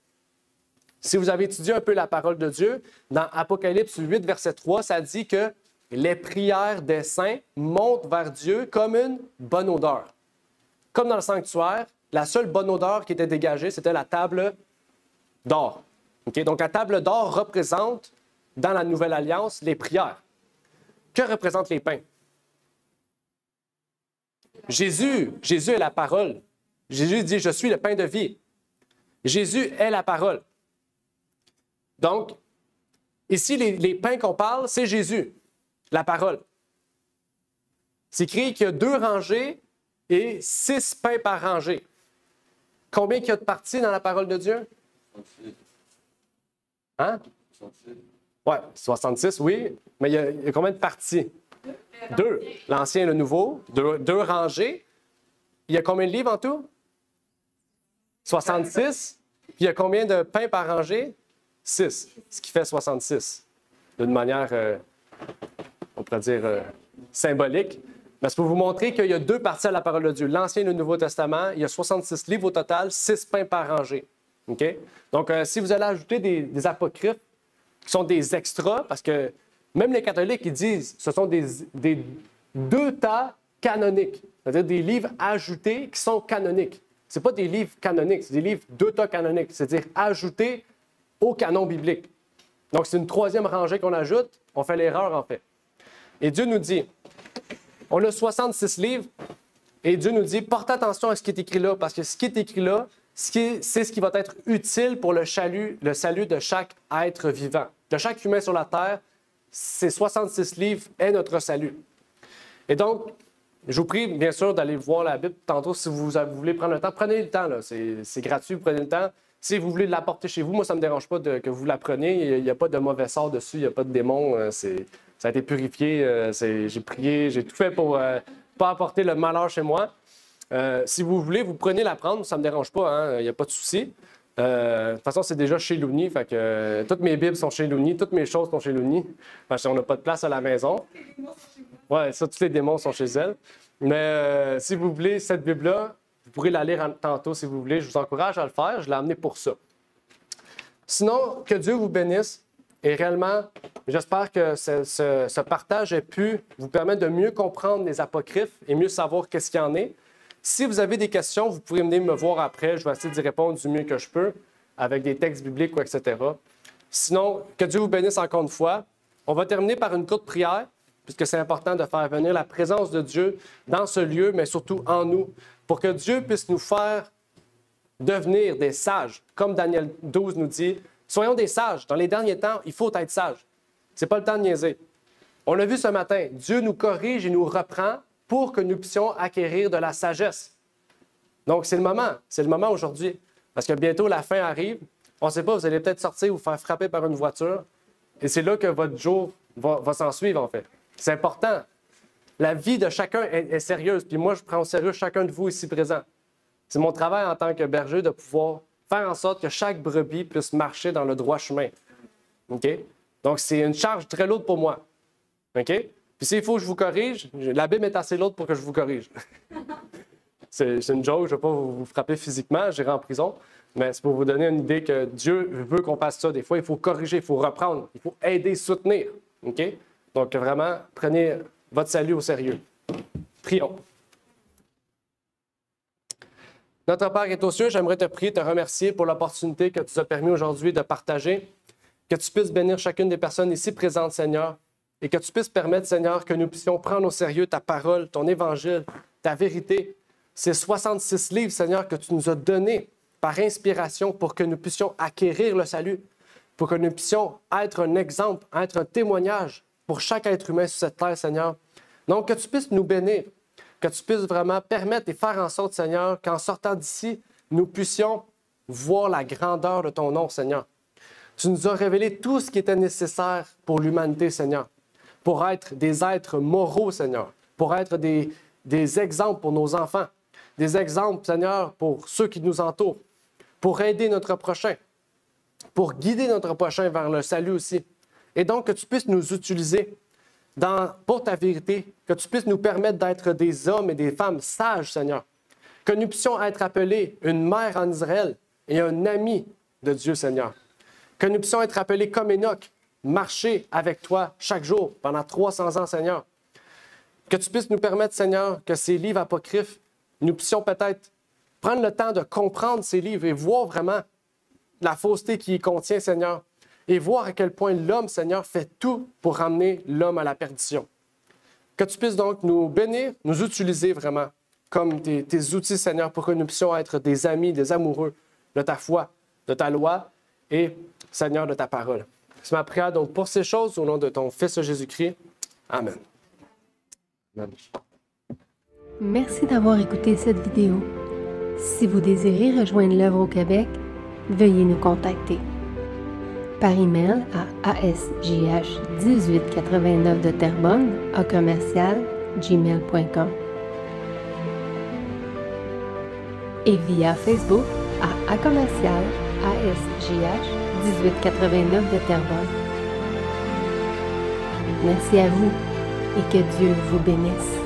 Si vous avez étudié un peu la parole de Dieu, dans Apocalypse 8, verset 3, ça dit que les prières des saints montent vers Dieu comme une bonne odeur. Comme dans le sanctuaire, la seule bonne odeur qui était dégagée, c'était la table d'or. Okay? Donc, la table d'or représente, dans la Nouvelle Alliance, les prières. Que représentent les pains? Jésus est la parole. Jésus dit, je suis le pain de vie. Jésus est la parole. Donc, ici, les pains qu'on parle, c'est Jésus, la parole. C'est écrit qu'il y a 2 rangées et 6 pains par rangée. Combien il y a de parties dans la parole de Dieu? 66. Hein? 66. Oui, 66, oui. Mais il y a combien de parties? 2. L'Ancien et le Nouveau. 2 rangées. Il y a combien de livres en tout? 66. Puis il y a combien de pains par rangée? 6. Ce qui fait 66. D'une manière, on pourrait dire, symbolique. Mais c'est pour vous montrer qu'il y a 2 parties à la parole de Dieu. L'Ancien et le Nouveau Testament. Il y a 66 livres au total, 6 pains par rangée. OK? Donc, si vous allez ajouter des apocryphes, qui sont des extras, parce que même les catholiques, ils disent que ce sont des deutéros canoniques, c'est-à-dire des livres ajoutés qui sont canoniques. Ce pas des livres canoniques, c'est des livres deutérocanoniques, c'est-à-dire ajoutés au canon biblique. Donc, c'est une 3e rangée qu'on ajoute, on fait l'erreur en fait. Et Dieu nous dit, on a 66 livres, et Dieu nous dit, porte attention à ce qui est écrit là, parce que ce qui est écrit là, c'est ce qui va être utile pour le salut de chaque être vivant. De chaque humain sur la terre, ces 66 livres est notre salut. Et donc, je vous prie, bien sûr, d'aller voir la Bible tantôt si vous voulez prendre le temps. Prenez le temps, là. C'est gratuit, prenez le temps. Si vous voulez l'apporter chez vous, moi, ça ne me dérange pas que vous la preniez. Il n'y a pas de mauvais sort dessus, il n'y a pas de démon. Ça a été purifié. J'ai prié, j'ai tout fait pour ne pas apporter le malheur chez moi. Si vous voulez, vous prenez la prendre, ça ne me dérange pas, hein, il n'y a pas de souci. De toute façon, c'est déjà chez Louni, fait que toutes mes Bibles sont chez Louni, toutes mes choses sont chez Louni, parce qu'on n'a pas de place à la maison. Oui, ça, tous les démons sont chez elle. Mais si vous voulez cette Bible-là, vous pourrez la lire tantôt si vous voulez. Je vous encourage à le faire, je l'ai amené pour ça. Sinon, que Dieu vous bénisse. Et réellement, j'espère que ce partage ait pu vous permettre de mieux comprendre les apocryphes et mieux savoir qu'est-ce qu'il y en est. Si vous avez des questions, vous pouvez venir me voir après. Je vais essayer d'y répondre du mieux que je peux, avec des textes bibliques, etc. Sinon, que Dieu vous bénisse encore une fois. On va terminer par une courte prière, puisque c'est important de faire venir la présence de Dieu dans ce lieu, mais surtout en nous, pour que Dieu puisse nous faire devenir des sages. Comme Daniel 12 nous dit, soyons des sages. Dans les derniers temps, il faut être sage. Ce n'est pas le temps de niaiser. On l'a vu ce matin, Dieu nous corrige et nous reprend pour que nous puissions acquérir de la sagesse. Donc, c'est le moment aujourd'hui. Parce que bientôt, la fin arrive. On ne sait pas, vous allez peut-être sortir ou vous faire frapper par une voiture. Et c'est là que votre jour va s'en suivre, en fait. C'est important. La vie de chacun est sérieuse. Puis moi, je prends au sérieux chacun de vous ici présent. C'est mon travail en tant que berger de pouvoir faire en sorte que chaque brebis puisse marcher dans le droit chemin. OK? Donc, c'est une charge très lourde pour moi. OK? Puis s'il faut que je vous corrige, la Bible est assez lourde pour que je vous corrige. c'est une joke, je ne vais pas vous frapper physiquement, j'irai en prison, mais c'est pour vous donner une idée que Dieu veut qu'on fasse ça. Des fois, il faut corriger, il faut reprendre, il faut aider, soutenir. OK? Donc vraiment, prenez votre salut au sérieux. Prions. Notre Père qui est aux cieux, j'aimerais te prier, te remercier pour l'opportunité que tu nous as permis aujourd'hui de partager, que tu puisses bénir chacune des personnes ici présentes, Seigneur, et que tu puisses permettre, Seigneur, que nous puissions prendre au sérieux ta parole, ton évangile, ta vérité, ces 66 livres, Seigneur, que tu nous as donnés par inspiration pour que nous puissions acquérir le salut, pour que nous puissions être un exemple, être un témoignage pour chaque être humain sur cette terre, Seigneur. Donc, que tu puisses nous bénir, que tu puisses vraiment permettre et faire en sorte, Seigneur, qu'en sortant d'ici, nous puissions voir la grandeur de ton nom, Seigneur. Tu nous as révélé tout ce qui était nécessaire pour l'humanité, Seigneur, pour être des êtres moraux, Seigneur, pour être des exemples pour nos enfants, des exemples, Seigneur, pour ceux qui nous entourent, pour aider notre prochain, pour guider notre prochain vers le salut aussi. Et donc, que tu puisses nous utiliser pour ta vérité, que tu puisses nous permettre d'être des hommes et des femmes sages, Seigneur, que nous puissions être appelés une mère en Israël et un ami de Dieu, Seigneur, que nous puissions être appelés comme Enoch, marcher avec toi chaque jour pendant 300 ans, Seigneur. Que tu puisses nous permettre, Seigneur, que ces livres apocryphes, nous puissions peut-être prendre le temps de comprendre ces livres et voir vraiment la fausseté qui y contient, Seigneur, et voir à quel point l'homme, Seigneur, fait tout pour ramener l'homme à la perdition. Que tu puisses donc nous bénir, nous utiliser vraiment comme tes outils, Seigneur, pour que nous puissions être des amis, des amoureux de ta foi, de ta loi et, Seigneur, de ta parole. C'est ma prière donc pour ces choses au nom de ton Fils Jésus-Christ. Amen. Amen. Merci d'avoir écouté cette vidéo. Si vous désirez rejoindre l'œuvre au Québec, veuillez nous contacter par email à asjh1889 de Terrebonne @gmail.com et via Facebook à commercial asjh1889 de Terrebonne. Merci à vous et que Dieu vous bénisse.